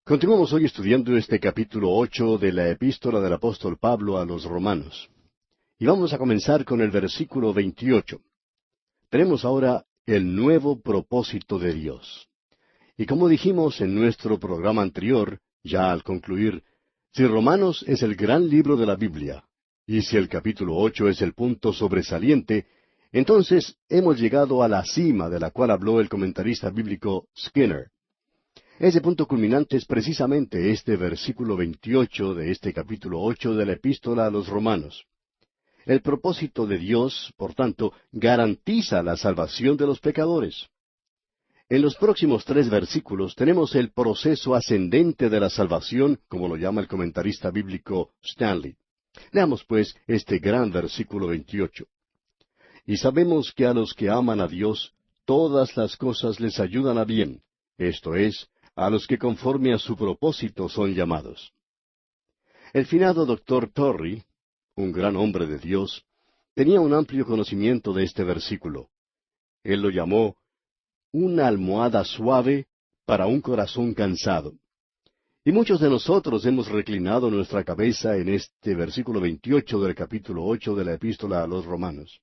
Continuamos hoy estudiando este capítulo 8 de la epístola del apóstol Pablo a los Romanos. Y vamos a comenzar con el versículo 28. Tenemos ahora el nuevo propósito de Dios. Y como dijimos en nuestro programa anterior, ya al concluir, si Romanos es el gran libro de la Biblia, y si el capítulo 8 es el punto sobresaliente, entonces hemos llegado a la cima de la cual habló el comentarista bíblico Skinner. Ese punto culminante es precisamente este versículo 28 de este capítulo 8 de la epístola a los Romanos. El propósito de Dios, por tanto, garantiza la salvación de los pecadores. En los próximos 3 versículos tenemos el proceso ascendente de la salvación, como lo llama el comentarista bíblico Stanley. Leamos pues este gran versículo 28. Y sabemos que a los que aman a Dios, todas las cosas les ayudan a bien, esto es, a los que conforme a su propósito son llamados. El finado doctor Torrey, un gran hombre de Dios, tenía un amplio conocimiento de este versículo. Él lo llamó una almohada suave para un corazón cansado. Y muchos de nosotros hemos reclinado nuestra cabeza en este versículo 28 del capítulo 8 de la epístola a los Romanos.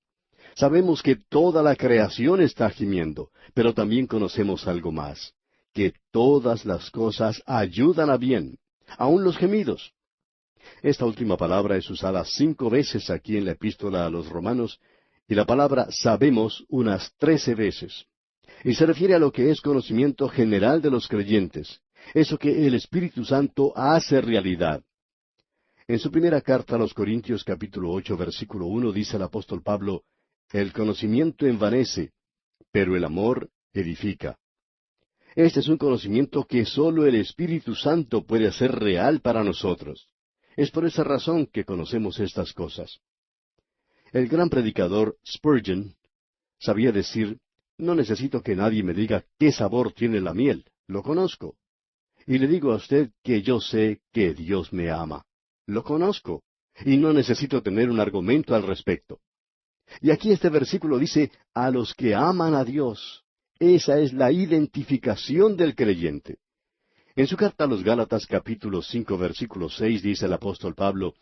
Sabemos que toda la creación está gimiendo, pero también conocemos algo más, que todas las cosas ayudan a bien, aun los gemidos. Esta última palabra es usada 5 veces aquí en la epístola a los Romanos, y la palabra sabemos unas 13 veces. Y se refiere a lo que es conocimiento general de los creyentes, eso que el Espíritu Santo hace realidad. En su primera carta a los Corintios capítulo 8 versículo 1 dice el apóstol Pablo, el conocimiento envanece, pero el amor edifica. Este es un conocimiento que sólo el Espíritu Santo puede hacer real para nosotros. Es por esa razón que conocemos estas cosas. El gran predicador Spurgeon sabía decir, no necesito que nadie me diga qué sabor tiene la miel, lo conozco. Y le digo a usted que yo sé que Dios me ama. Lo conozco, y no necesito tener un argumento al respecto. Y aquí este versículo dice, a los que aman a Dios. Esa es la identificación del creyente. En su carta a los Gálatas capítulo 5 versículo 6 dice el apóstol Pablo,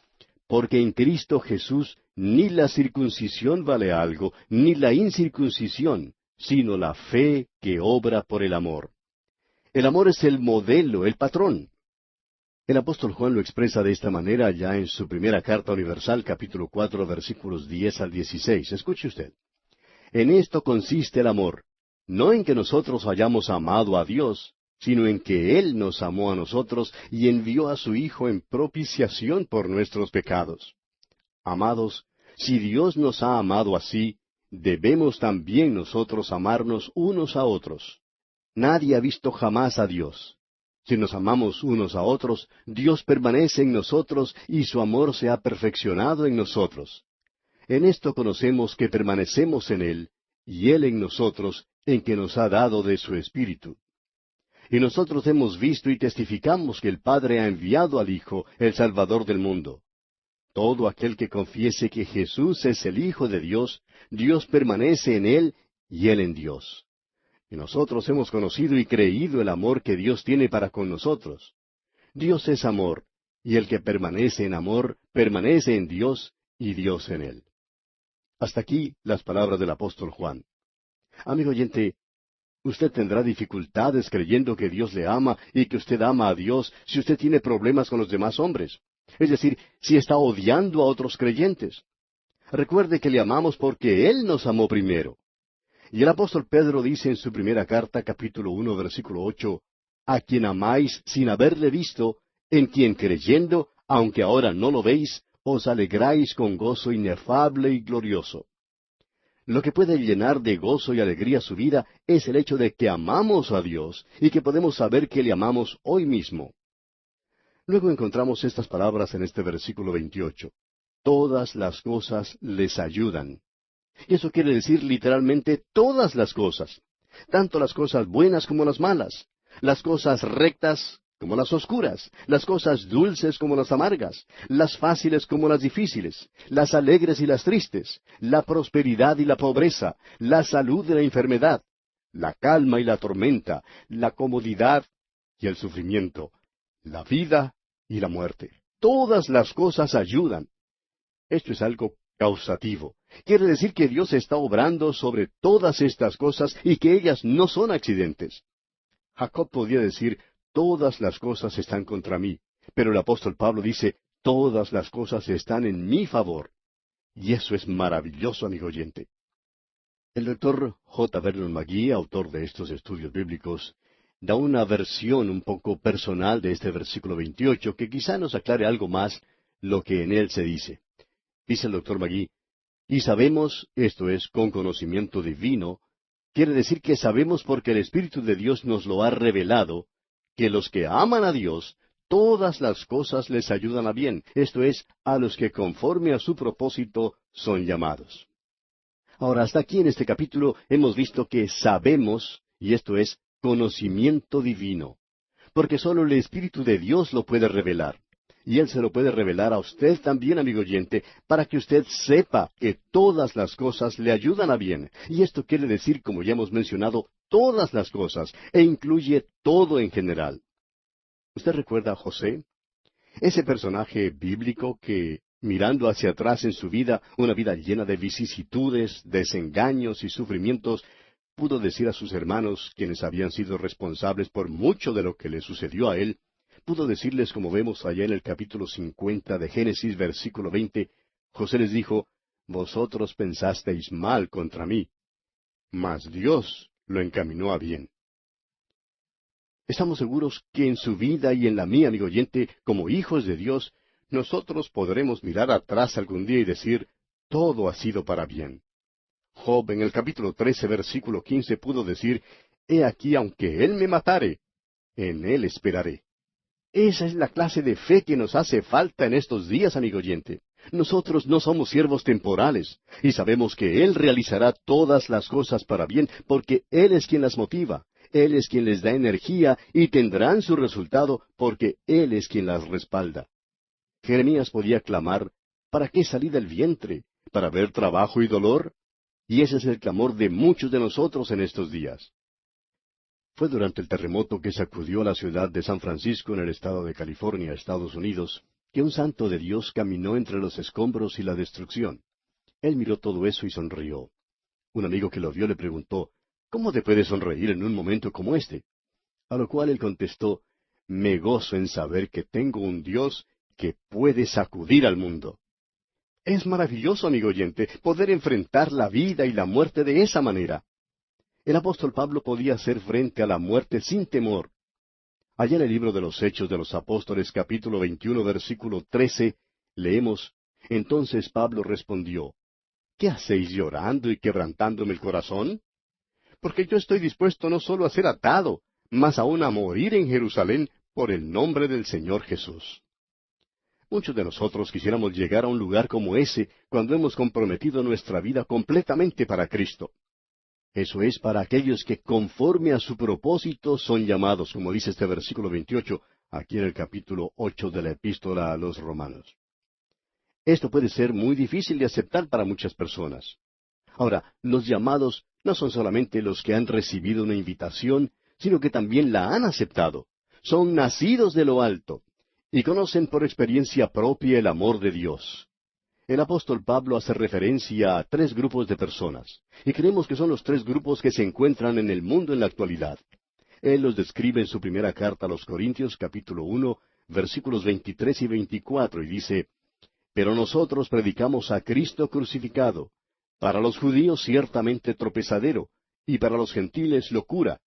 porque en Cristo Jesús ni la circuncisión vale algo, ni la incircuncisión, sino la fe que obra por el amor. El amor es el modelo, el patrón. El apóstol Juan lo expresa de esta manera ya en su primera carta universal, capítulo 4, versículos 10 al 16. Escuche usted. En esto consiste el amor, no en que nosotros hayamos amado a Dios, sino en que Él nos amó a nosotros y envió a su Hijo en propiciación por nuestros pecados. Amados, si Dios nos ha amado así, debemos también nosotros amarnos unos a otros. Nadie ha visto jamás a Dios. Si nos amamos unos a otros, Dios permanece en nosotros y su amor se ha perfeccionado en nosotros. En esto conocemos que permanecemos en Él, y Él en nosotros, en que nos ha dado de su Espíritu. Y nosotros hemos visto y testificamos que el Padre ha enviado al Hijo, el Salvador del mundo. Todo aquel que confiese que Jesús es el Hijo de Dios, Dios permanece en Él y Él en Dios. Y nosotros hemos conocido y creído el amor que Dios tiene para con nosotros. Dios es amor, y el que permanece en amor, permanece en Dios y Dios en él. Hasta aquí las palabras del apóstol Juan. Amigo oyente, usted tendrá dificultades creyendo que Dios le ama y que usted ama a Dios si usted tiene problemas con los demás hombres. Es decir, si está odiando a otros creyentes. Recuerde que le amamos porque Él nos amó primero. Y el apóstol Pedro dice en su primera carta, capítulo 1, versículo 8, a quien amáis sin haberle visto, en quien creyendo, aunque ahora no lo veis, os alegráis con gozo inefable y glorioso. Lo que puede llenar de gozo y alegría su vida es el hecho de que amamos a Dios y que podemos saber que le amamos hoy mismo. Luego encontramos estas palabras en este versículo 28. Todas las cosas les ayudan. Y eso quiere decir literalmente todas las cosas, tanto las cosas buenas como las malas, las cosas rectas como las oscuras, las cosas dulces como las amargas, las fáciles como las difíciles, las alegres y las tristes, la prosperidad y la pobreza, la salud y la enfermedad, la calma y la tormenta, la comodidad y el sufrimiento. la vida y la muerte. Todas las cosas ayudan. Esto es algo causativo. Quiere decir que Dios está obrando sobre todas estas cosas y que ellas no son accidentes. Jacob podía decir, todas las cosas están contra mí, pero el apóstol Pablo dice, todas las cosas están en mi favor. Y eso es maravilloso, amigo oyente. El doctor J. Vernon McGee, autor de estos estudios bíblicos, da una versión un poco personal de este versículo 28 que quizá nos aclare algo más lo que en él se dice. Dice el doctor McGee, y sabemos, esto es, con conocimiento divino, quiere decir que sabemos porque el Espíritu de Dios nos lo ha revelado, que los que aman a Dios, todas las cosas les ayudan a bien, esto es, a los que conforme a su propósito son llamados. Ahora, hasta aquí en este capítulo hemos visto que sabemos, y esto es, conocimiento divino, porque sólo el Espíritu de Dios lo puede revelar. Y Él se lo puede revelar a usted también, amigo oyente, para que usted sepa que todas las cosas le ayudan a bien. Y esto quiere decir, como ya hemos mencionado, todas las cosas, e incluye todo en general. ¿Usted recuerda a José? Ese personaje bíblico que, mirando hacia atrás en su vida, una vida llena de vicisitudes, desengaños y sufrimientos, pudo decir a sus hermanos, quienes habían sido responsables por mucho de lo que le sucedió a él, pudo decirles, como vemos allá en el capítulo 50 de Génesis, versículo 20, José les dijo, vosotros pensasteis mal contra mí, mas Dios lo encaminó a bien. Estamos seguros que en su vida y en la mía, amigo oyente, como hijos de Dios, nosotros podremos mirar atrás algún día y decir, todo ha sido para bien. Job en el capítulo 13, versículo 15 pudo decir, he aquí aunque él me matare, en él esperaré. Esa es la clase de fe que nos hace falta en estos días, amigo oyente. Nosotros no somos siervos temporales, y sabemos que Él realizará todas las cosas para bien, porque Él es quien las motiva, Él es quien les da energía, y tendrán su resultado, porque Él es quien las respalda. Jeremías podía clamar, ¿para qué salí del vientre? ¿Para ver trabajo y dolor? Y ese es el clamor de muchos de nosotros en estos días. Fue durante el terremoto que sacudió la ciudad de San Francisco en el estado de California, Estados Unidos, que un santo de Dios caminó entre los escombros y la destrucción. Él miró todo eso y sonrió. Un amigo que lo vio le preguntó, ¿cómo te puedes sonreír en un momento como este? A lo cual él contestó, me gozo en saber que tengo un Dios que puede sacudir al mundo. Es maravilloso, amigo oyente, poder enfrentar la vida y la muerte de esa manera. El apóstol Pablo podía hacer frente a la muerte sin temor. Allá en el libro de los Hechos de los Apóstoles, capítulo 21, versículo 13, leemos, entonces Pablo respondió, ¿qué hacéis llorando y quebrantándome el corazón? Porque yo estoy dispuesto no solo a ser atado, mas aún a morir en Jerusalén por el nombre del Señor Jesús. Muchos de nosotros quisiéramos llegar a un lugar como ese cuando hemos comprometido nuestra vida completamente para Cristo. Eso es para aquellos que conforme a su propósito son llamados, como dice este versículo 28, aquí en el capítulo 8 de la epístola a los Romanos. Esto puede ser muy difícil de aceptar para muchas personas. Ahora, los llamados no son solamente los que han recibido una invitación, sino que también la han aceptado. Son nacidos de lo alto y conocen por experiencia propia el amor de Dios. El apóstol Pablo hace referencia a 3 grupos de personas, y creemos que son los 3 grupos que se encuentran en el mundo en la actualidad. Él los describe en su primera carta a los Corintios, capítulo 1, versículos 23 y 24, y dice, pero nosotros predicamos a Cristo crucificado, para los judíos ciertamente tropezadero, y para los gentiles locura,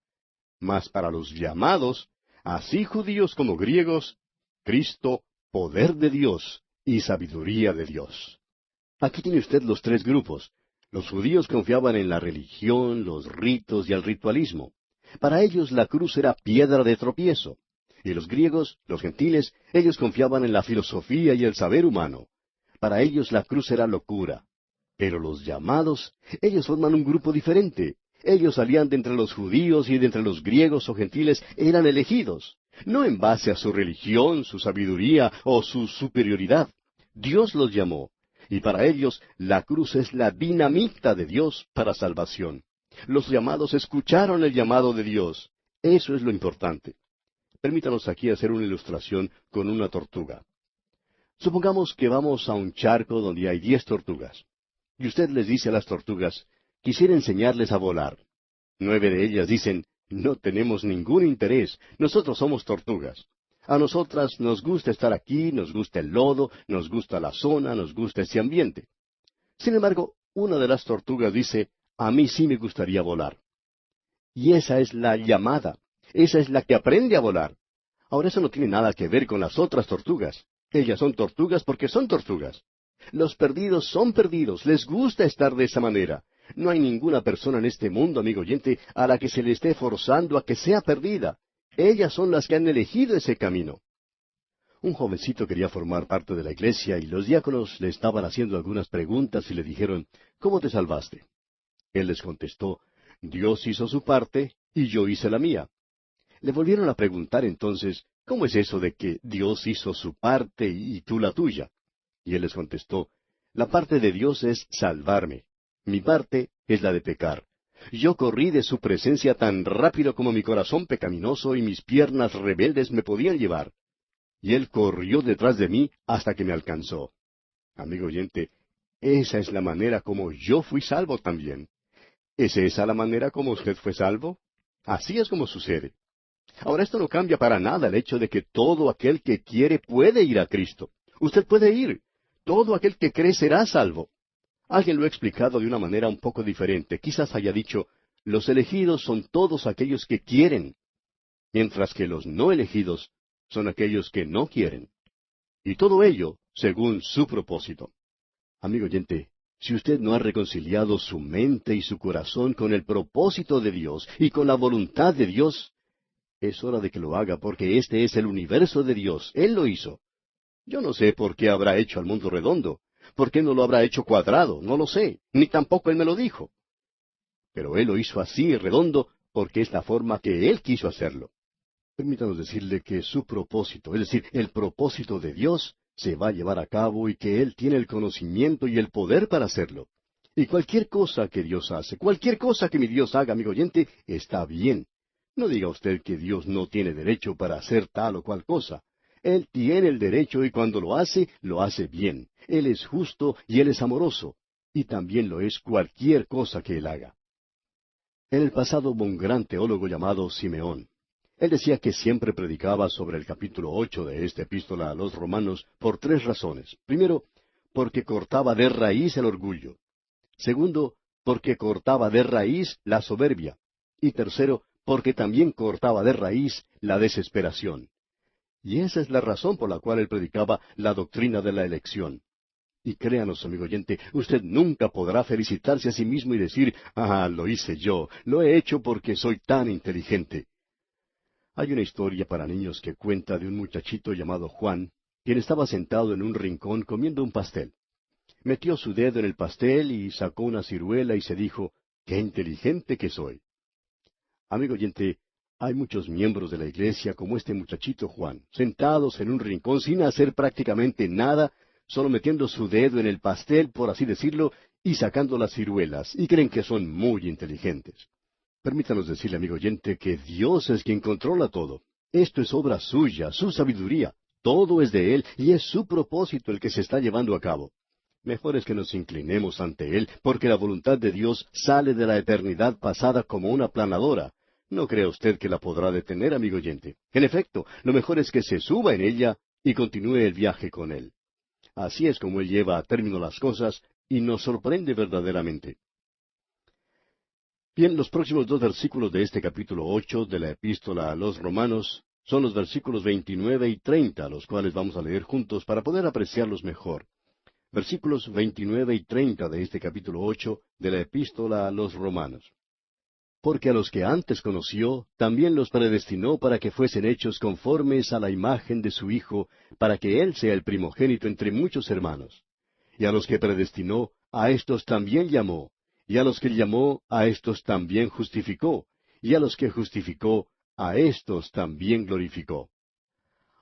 mas para los llamados, así judíos como griegos, Cristo, poder de Dios y sabiduría de Dios. Aquí tiene usted los 3 grupos. Los judíos confiaban en la religión, los ritos y el ritualismo. Para ellos la cruz era piedra de tropiezo. Y los griegos, los gentiles, ellos confiaban en la filosofía y el saber humano. Para ellos la cruz era locura. Pero los llamados, ellos forman un grupo diferente. Ellos salían de entre los judíos y de entre los griegos o gentiles, eran elegidos. No en base a su religión, su sabiduría o su superioridad. Dios los llamó, y para ellos la cruz es la dinamita de Dios para salvación. Los llamados escucharon el llamado de Dios. Eso es lo importante. Permítanos aquí hacer una ilustración con una tortuga. Supongamos que vamos a un charco donde hay 10 tortugas. Y usted les dice a las tortugas, quisiera enseñarles a volar. 9 de ellas dicen, no tenemos ningún interés, nosotros somos tortugas. A nosotras nos gusta estar aquí, nos gusta el lodo, nos gusta la zona, nos gusta este ambiente. Sin embargo, una de las tortugas dice, a mí sí me gustaría volar. Y esa es la llamada, esa es la que aprende a volar. Ahora eso no tiene nada que ver con las otras tortugas. Ellas son tortugas porque son tortugas. Los perdidos son perdidos, les gusta estar de esa manera. No hay ninguna persona en este mundo, amigo oyente, a la que se le esté forzando a que sea perdida. Ellas son las que han elegido ese camino. Un jovencito quería formar parte de la iglesia y los diáconos le estaban haciendo algunas preguntas y le dijeron, ¿cómo te salvaste? Él les contestó, Dios hizo su parte y yo hice la mía. Le volvieron a preguntar entonces, ¿cómo es eso de que Dios hizo su parte y tú la tuya? Y él les contestó, la parte de Dios es salvarme. Mi parte es la de pecar. Yo corrí de su presencia tan rápido como mi corazón pecaminoso y mis piernas rebeldes me podían llevar. Y él corrió detrás de mí hasta que me alcanzó. Amigo oyente, esa es la manera como yo fui salvo también. ¿Es esa la manera como usted fue salvo? Así es como sucede. Ahora esto no cambia para nada el hecho de que todo aquel que quiere puede ir a Cristo. Usted puede ir. Todo aquel que cree será salvo. Alguien lo ha explicado de una manera un poco diferente. Quizás haya dicho, los elegidos son todos aquellos que quieren, mientras que los no elegidos son aquellos que no quieren. Y todo ello según su propósito. Amigo oyente, si usted no ha reconciliado su mente y su corazón con el propósito de Dios y con la voluntad de Dios, es hora de que lo haga porque este es el universo de Dios. Él lo hizo. Yo no sé por qué habrá hecho al mundo redondo. ¿Por qué no lo habrá hecho cuadrado? No lo sé. Ni tampoco Él me lo dijo. Pero Él lo hizo así, redondo, porque es la forma que Él quiso hacerlo. Permítanos decirle que su propósito, es decir, el propósito de Dios, se va a llevar a cabo y que Él tiene el conocimiento y el poder para hacerlo. Y cualquier cosa que Dios hace, cualquier cosa que mi Dios haga, amigo oyente, está bien. No diga usted que Dios no tiene derecho para hacer tal o cual cosa. Él tiene el derecho y cuando lo hace bien. Él es justo y Él es amoroso. Y también lo es cualquier cosa que Él haga. En el pasado hubo un gran teólogo llamado Simeón. Él decía que siempre predicaba sobre el capítulo 8 de esta epístola a los Romanos por 3 razones. Primero, porque cortaba de raíz el orgullo. Segundo, porque cortaba de raíz la soberbia. Y tercero, porque también cortaba de raíz la desesperación. Y esa es la razón por la cual él predicaba la doctrina de la elección. Y créanos, amigo oyente, usted nunca podrá felicitarse a sí mismo y decir, lo hice yo, lo he hecho porque soy tan inteligente. Hay una historia para niños que cuenta de un muchachito llamado Juan, quien estaba sentado en un rincón comiendo un pastel. Metió su dedo en el pastel y sacó una ciruela y se dijo, ¡qué inteligente que soy! Amigo oyente, hay muchos miembros de la iglesia como este muchachito Juan, sentados en un rincón sin hacer prácticamente nada, solo metiendo su dedo en el pastel, por así decirlo, y sacando las ciruelas, y creen que son muy inteligentes. Permítanos decirle, amigo oyente, que Dios es quien controla todo. Esto es obra suya, su sabiduría. Todo es de Él y es su propósito el que se está llevando a cabo. Mejor es que nos inclinemos ante Él, porque la voluntad de Dios sale de la eternidad pasada como una planadora. No crea usted que la podrá detener, amigo oyente. En efecto, lo mejor es que se suba en ella y continúe el viaje con Él. Así es como Él lleva a término las cosas y nos sorprende verdaderamente. Bien, los próximos 2 versículos de este capítulo 8 de la epístola a los Romanos son los versículos 29 y 30, los cuales vamos a leer juntos para poder apreciarlos mejor. Versículos 29 y 30 de este capítulo 8 de la epístola a los Romanos. Porque a los que antes conoció, también los predestinó para que fuesen hechos conformes a la imagen de su Hijo, para que Él sea el primogénito entre muchos hermanos. Y a los que predestinó, a éstos también llamó. Y a los que llamó, a éstos también justificó. Y a los que justificó, a éstos también glorificó.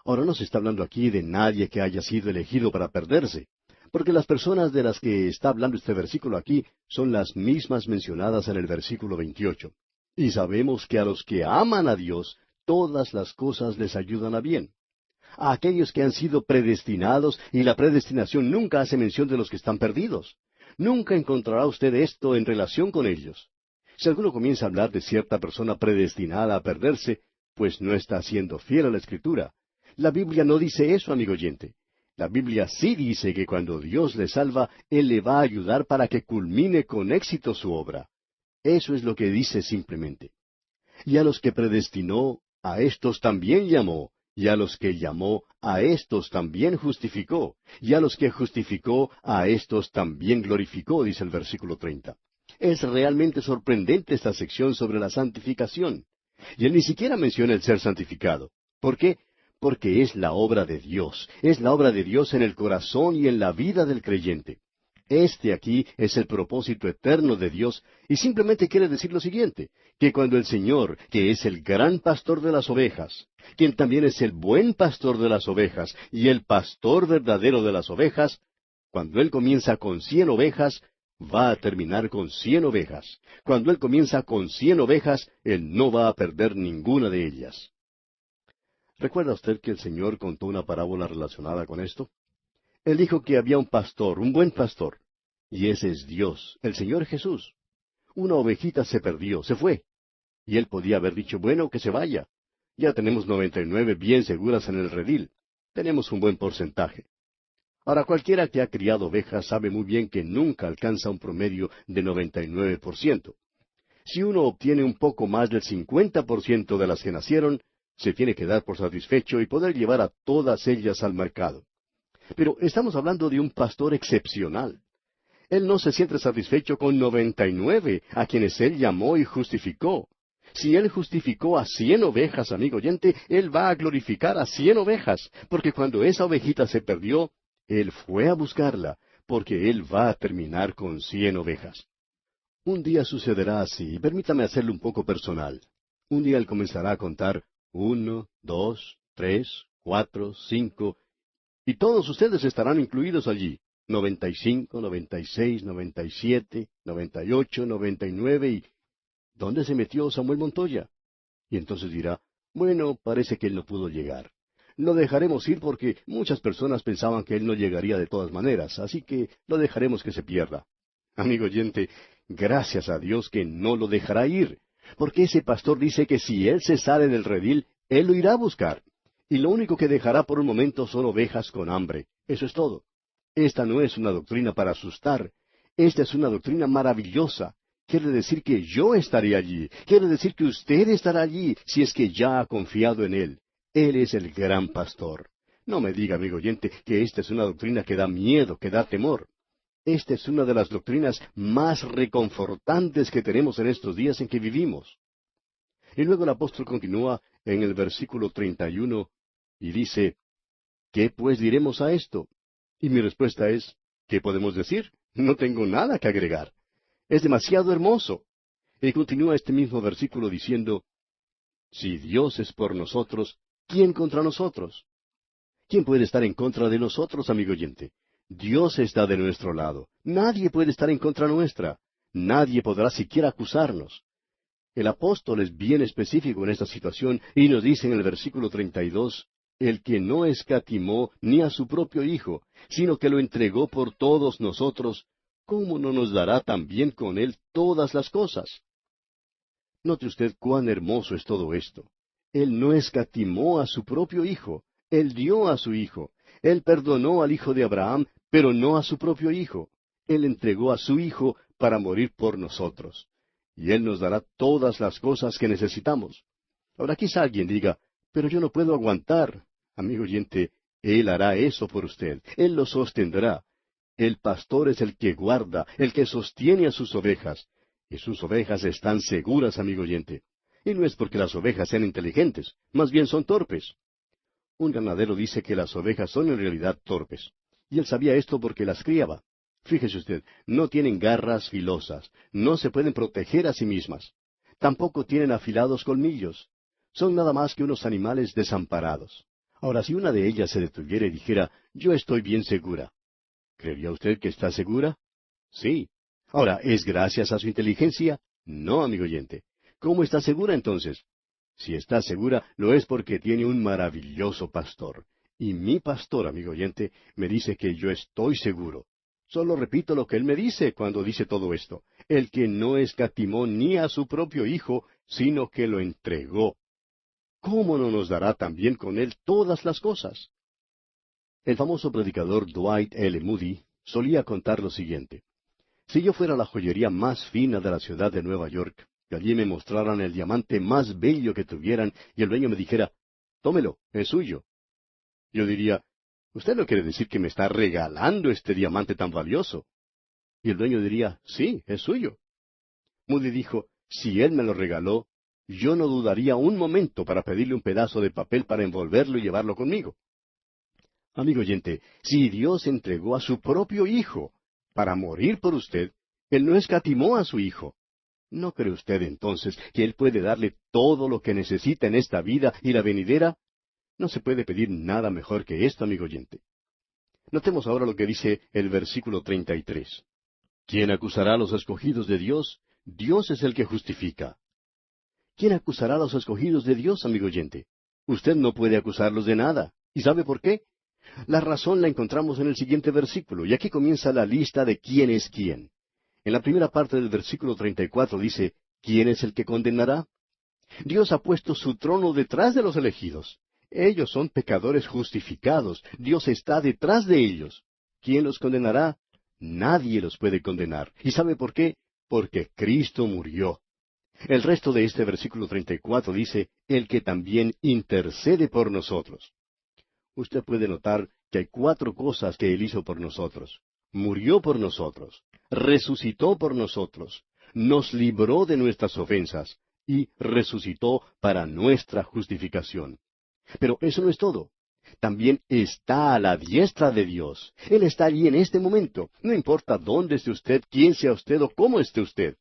Ahora no se está hablando aquí de nadie que haya sido elegido para perderse, porque las personas de las que está hablando este versículo aquí son las mismas mencionadas en el versículo 28. Y sabemos que a los que aman a Dios, todas las cosas les ayudan a bien. A aquellos que han sido predestinados, y la predestinación nunca hace mención de los que están perdidos. Nunca encontrará usted esto en relación con ellos. Si alguno comienza a hablar de cierta persona predestinada a perderse, pues no está siendo fiel a la Escritura. La Biblia no dice eso, amigo oyente. La Biblia sí dice que cuando Dios le salva, Él le va a ayudar para que culmine con éxito su obra. Eso es lo que dice simplemente. Y a los que predestinó, a éstos también llamó. Y a los que llamó, a éstos también justificó. Y a los que justificó, a éstos también glorificó, dice el versículo 30. Es realmente sorprendente esta sección sobre la santificación. Y él ni siquiera menciona el ser santificado. ¿Por qué? Porque es la obra de Dios. Es la obra de Dios en el corazón y en la vida del creyente. Este aquí es el propósito eterno de Dios, y simplemente quiere decir lo siguiente, que cuando el Señor, que es el gran pastor de las ovejas, quien también es el buen pastor de las ovejas, y el pastor verdadero de las ovejas, cuando Él comienza con 100 ovejas, va a terminar con 100 ovejas. Cuando Él comienza con 100 ovejas, Él no va a perder ninguna de ellas. ¿Recuerda usted que el Señor contó una parábola relacionada con esto? Él dijo que había un pastor, un buen pastor, y ese es Dios, el Señor Jesús. Una ovejita se perdió, se fue, y él podía haber dicho, bueno, que se vaya. Ya tenemos 99 bien seguras en el redil. Tenemos un buen porcentaje. Ahora, cualquiera que ha criado ovejas sabe muy bien que nunca alcanza un promedio de 99%. Si uno obtiene un poco más del 50% de las que nacieron, se tiene que dar por satisfecho y poder llevar a todas ellas al mercado. Pero estamos hablando de un pastor excepcional. Él no se siente satisfecho con 99, a quienes Él llamó y justificó. Si Él justificó a 100 ovejas, amigo oyente, Él va a glorificar a 100 ovejas, porque cuando esa ovejita se perdió, Él fue a buscarla, porque Él va a terminar con 100 ovejas. Un día sucederá así, y permítame hacerlo un poco personal. Un día Él comenzará a contar 1, 2, 3, 4, 5, y todos ustedes estarán incluidos allí. 95, 96, 97, 98, 99 y... ¿Dónde se metió Samuel Montoya? Y entonces dirá, bueno, parece que él no pudo llegar. Lo dejaremos ir porque muchas personas pensaban que él no llegaría de todas maneras, así que lo dejaremos que se pierda. Amigo oyente, gracias a Dios que no lo dejará ir, porque ese pastor dice que si él se sale del redil, él lo irá a buscar. Y lo único que dejará por un momento son ovejas con hambre. Eso es todo. Esta no es una doctrina para asustar. Esta es una doctrina maravillosa. Quiere decir que yo estaré allí. Quiere decir que usted estará allí si es que ya ha confiado en Él. Él es el gran pastor. No me diga, amigo oyente, que esta es una doctrina que da miedo, que da temor. Esta es una de las doctrinas más reconfortantes que tenemos en estos días en que vivimos. Y luego el apóstol continúa en el versículo 31 y dice, ¿qué pues diremos a esto? Y mi respuesta es, ¿qué podemos decir? No tengo nada que agregar. Es demasiado hermoso. Y continúa este mismo versículo diciendo, si Dios es por nosotros, ¿quién contra nosotros? ¿Quién puede estar en contra de nosotros, amigo oyente? Dios está de nuestro lado. Nadie puede estar en contra nuestra. Nadie podrá siquiera acusarnos. El apóstol es bien específico en esta situación y nos dice en el versículo 32, el que no escatimó ni a su propio Hijo, sino que lo entregó por todos nosotros, ¿cómo no nos dará también con él todas las cosas? Note usted cuán hermoso es todo esto. Él no escatimó a su propio Hijo, Él dio a su Hijo. Él perdonó al hijo de Abraham, pero no a su propio Hijo. Él entregó a su Hijo para morir por nosotros. Y Él nos dará todas las cosas que necesitamos. Ahora quizá alguien diga, pero yo no puedo aguantar. Amigo oyente, Él hará eso por usted. Él lo sostendrá. El pastor es el que guarda, el que sostiene a sus ovejas. Y sus ovejas están seguras, amigo oyente. Y no es porque las ovejas sean inteligentes, más bien son torpes. Un ganadero dice que las ovejas son en realidad torpes. Y él sabía esto porque las criaba. Fíjese usted, no tienen garras filosas, no se pueden proteger a sí mismas. Tampoco tienen afilados colmillos. Son nada más que unos animales desamparados. Ahora, si una de ellas se detuviera y dijera, yo estoy bien segura, ¿creería usted que está segura? Sí. Ahora, ¿es gracias a su inteligencia? No, amigo oyente. ¿Cómo está segura entonces? Si está segura, lo es porque tiene un maravilloso pastor. Y mi pastor, amigo oyente, me dice que yo estoy seguro. Solo repito lo que él me dice cuando dice todo esto. El que no escatimó ni a su propio Hijo, sino que lo entregó. ¿Cómo no nos dará también con él todas las cosas? El famoso predicador Dwight L. Moody solía contar lo siguiente. Si yo fuera la joyería más fina de la ciudad de Nueva York, y allí me mostraran el diamante más bello que tuvieran, y el dueño me dijera, tómelo, es suyo. Yo diría, usted no quiere decir que me está regalando este diamante tan valioso. Y el dueño diría, sí, es suyo. Moody dijo, si él me lo regaló, yo no dudaría un momento para pedirle un pedazo de papel para envolverlo y llevarlo conmigo. Amigo oyente, si Dios entregó a su propio Hijo para morir por usted, Él no escatimó a su Hijo. ¿No cree usted entonces que Él puede darle todo lo que necesita en esta vida y la venidera? No se puede pedir nada mejor que esto, amigo oyente. Notemos ahora lo que dice el versículo 33. ¿Quién acusará a los escogidos de Dios? Dios es el que justifica. ¿Quién acusará a los escogidos de Dios, amigo oyente? Usted no puede acusarlos de nada. ¿Y sabe por qué? La razón la encontramos en el siguiente versículo, y aquí comienza la lista de quién es quién. En la primera parte del versículo 34 dice, ¿quién es el que condenará? Dios ha puesto su trono detrás de los elegidos. Ellos son pecadores justificados. Dios está detrás de ellos. ¿Quién los condenará? Nadie los puede condenar. ¿Y sabe por qué? Porque Cristo murió. El resto de este versículo 34 dice, el que también intercede por nosotros. Usted puede notar que hay cuatro cosas que Él hizo por nosotros. Murió por nosotros, resucitó por nosotros, nos libró de nuestras ofensas y resucitó para nuestra justificación. Pero eso no es todo. También está a la diestra de Dios. Él está allí en este momento. No importa dónde esté usted, quién sea usted o cómo esté usted.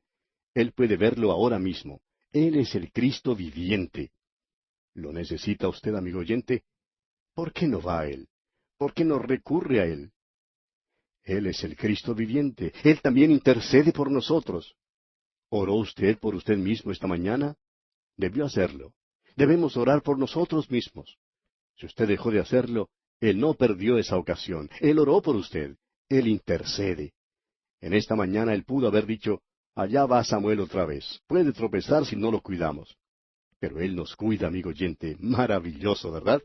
Él puede verlo ahora mismo. Él es el Cristo viviente. ¿Lo necesita usted, amigo oyente? ¿Por qué no va a Él? ¿Por qué no recurre a Él? Él es el Cristo viviente. Él también intercede por nosotros. ¿Oró usted por usted mismo esta mañana? Debió hacerlo. Debemos orar por nosotros mismos. Si usted dejó de hacerlo, Él no perdió esa ocasión. Él oró por usted. Él intercede. En esta mañana Él pudo haber dicho, allá va Samuel otra vez. Puede tropezar si no lo cuidamos. Pero Él nos cuida, amigo oyente. Maravilloso, ¿verdad?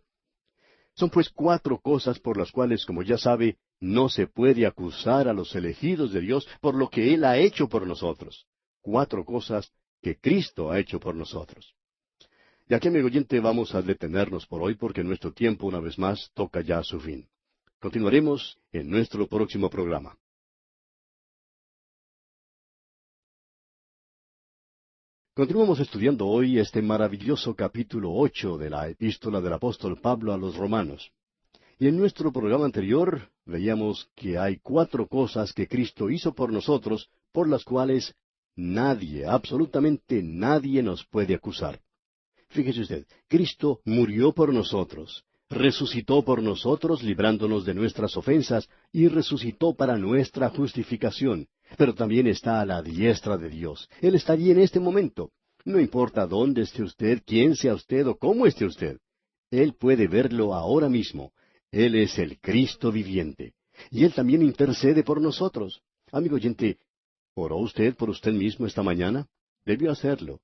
Son pues cuatro cosas por las cuales, como ya sabe, no se puede acusar a los elegidos de Dios por lo que Él ha hecho por nosotros. Cuatro cosas que Cristo ha hecho por nosotros. Y aquí, amigo oyente, vamos a detenernos por hoy porque nuestro tiempo, una vez más, toca ya a su fin. Continuaremos en nuestro próximo programa. Continuamos estudiando hoy este maravilloso capítulo 8 de la epístola del apóstol Pablo a los Romanos. Y en nuestro programa anterior veíamos que hay cuatro cosas que Cristo hizo por nosotros, por las cuales nadie, absolutamente nadie nos puede acusar. Fíjese usted, Cristo murió por nosotros, resucitó por nosotros librándonos de nuestras ofensas y resucitó para nuestra justificación, pero también está a la diestra de Dios. Él está allí en este momento. No importa dónde esté usted, quién sea usted o cómo esté usted. Él puede verlo ahora mismo. Él es el Cristo viviente. Y Él también intercede por nosotros. Amigo oyente, ¿oró usted por usted mismo esta mañana? Debió hacerlo.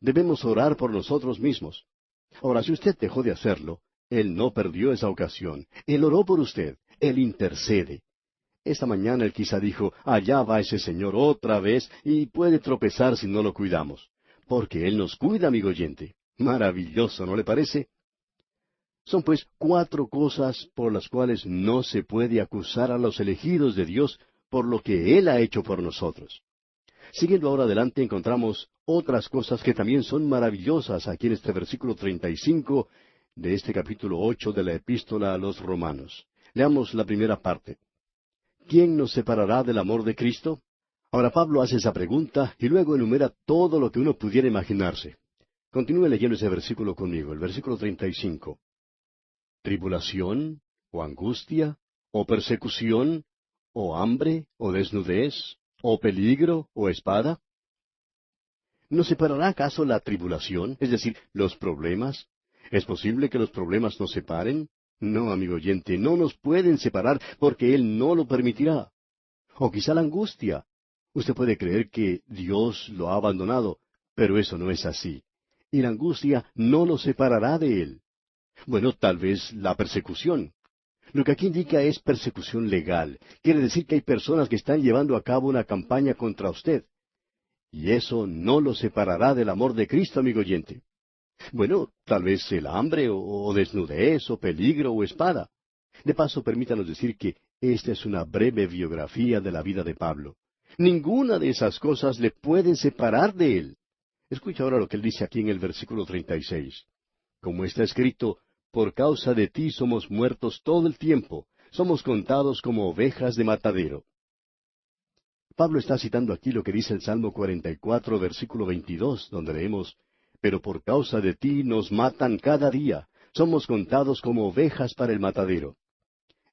Debemos orar por nosotros mismos. Ahora, si usted dejó de hacerlo, Él no perdió esa ocasión. Él oró por usted. Él intercede. Esta mañana Él quizá dijo, allá va ese Señor otra vez y puede tropezar si no lo cuidamos. Porque Él nos cuida, amigo oyente. Maravilloso, ¿no le parece? Son pues cuatro cosas por las cuales no se puede acusar a los elegidos de Dios por lo que Él ha hecho por nosotros. Siguiendo ahora adelante encontramos otras cosas que también son maravillosas aquí en este versículo 35 de este capítulo 8 de la epístola a los Romanos. Leamos la primera parte. ¿Quién nos separará del amor de Cristo? Ahora Pablo hace esa pregunta y luego enumera todo lo que uno pudiera imaginarse. Continúe leyendo ese versículo conmigo, el versículo 35. ¿Tribulación? ¿O angustia? ¿O persecución? ¿O hambre? ¿O desnudez? ¿O peligro? ¿O espada? ¿Nos separará acaso la tribulación, es decir, los problemas? ¿Es posible que los problemas nos separen? No, amigo oyente, no nos pueden separar porque Él no lo permitirá. O quizá la angustia. Usted puede creer que Dios lo ha abandonado, pero eso no es así. Y la angustia no lo separará de Él. Bueno, tal vez la persecución. Lo que aquí indica es persecución legal. Quiere decir que hay personas que están llevando a cabo una campaña contra usted. Y eso no lo separará del amor de Cristo, amigo oyente. Bueno, tal vez el hambre o desnudez o peligro o espada. De paso, permítanos decir que esta es una breve biografía de la vida de Pablo. Ninguna de esas cosas le pueden separar de él. Escucha ahora lo que él dice aquí en el versículo 36. Como está escrito, por causa de ti somos muertos todo el tiempo, somos contados como ovejas de matadero. Pablo está citando aquí lo que dice el Salmo 44, versículo 22, donde leemos, pero por causa de ti nos matan cada día, somos contados como ovejas para el matadero.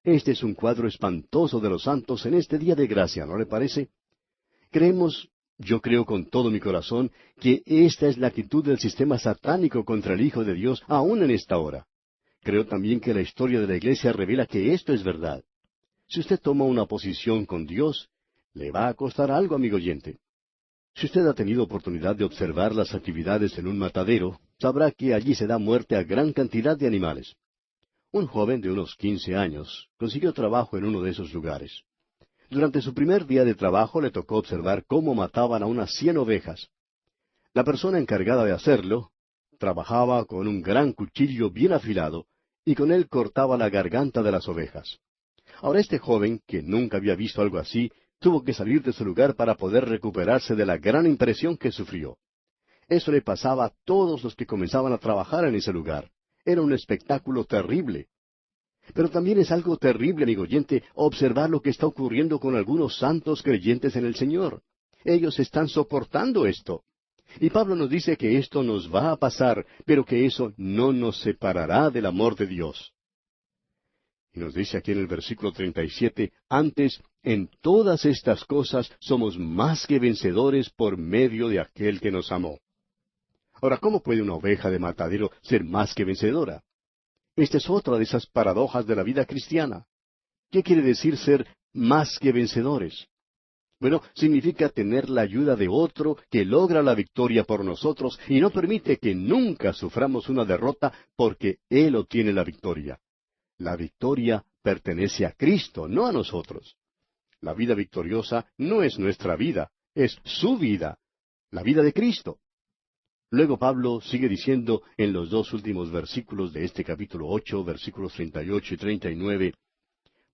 Este es un cuadro espantoso de los santos en este día de gracia, ¿no le parece? Creemos, yo creo con todo mi corazón, que esta es la actitud del sistema satánico contra el Hijo de Dios aún en esta hora. Creo también que la historia de la Iglesia revela que esto es verdad. Si usted toma una posición con Dios, le va a costar algo, amigo oyente. Si usted ha tenido oportunidad de observar las actividades en un matadero, sabrá que allí se da muerte a gran cantidad de animales. Un joven de unos 15 años consiguió trabajo en uno de esos lugares. Durante su primer día de trabajo le tocó observar cómo mataban a unas 100 ovejas. La persona encargada de hacerlo trabajaba con un gran cuchillo bien afilado y con él cortaba la garganta de las ovejas. Ahora este joven, que nunca había visto algo así, tuvo que salir de su lugar para poder recuperarse de la gran impresión que sufrió. Eso le pasaba a todos los que comenzaban a trabajar en ese lugar. Era un espectáculo terrible. Pero también es algo terrible, amigo oyente, observar lo que está ocurriendo con algunos santos creyentes en el Señor. Ellos están soportando esto. Y Pablo nos dice que esto nos va a pasar, pero que eso no nos separará del amor de Dios. Y nos dice aquí en el versículo 37, antes, en todas estas cosas somos más que vencedores por medio de aquel que nos amó. Ahora, ¿cómo puede una oveja de matadero ser más que vencedora? Esta es otra de esas paradojas de la vida cristiana. ¿Qué quiere decir ser más que vencedores? Bueno, significa tener la ayuda de otro que logra la victoria por nosotros y no permite que nunca suframos una derrota porque Él obtiene la victoria. La victoria pertenece a Cristo, no a nosotros. La vida victoriosa no es nuestra vida, es su vida, la vida de Cristo. Luego Pablo sigue diciendo en los dos últimos versículos de este capítulo 8, versículos 38 y 39,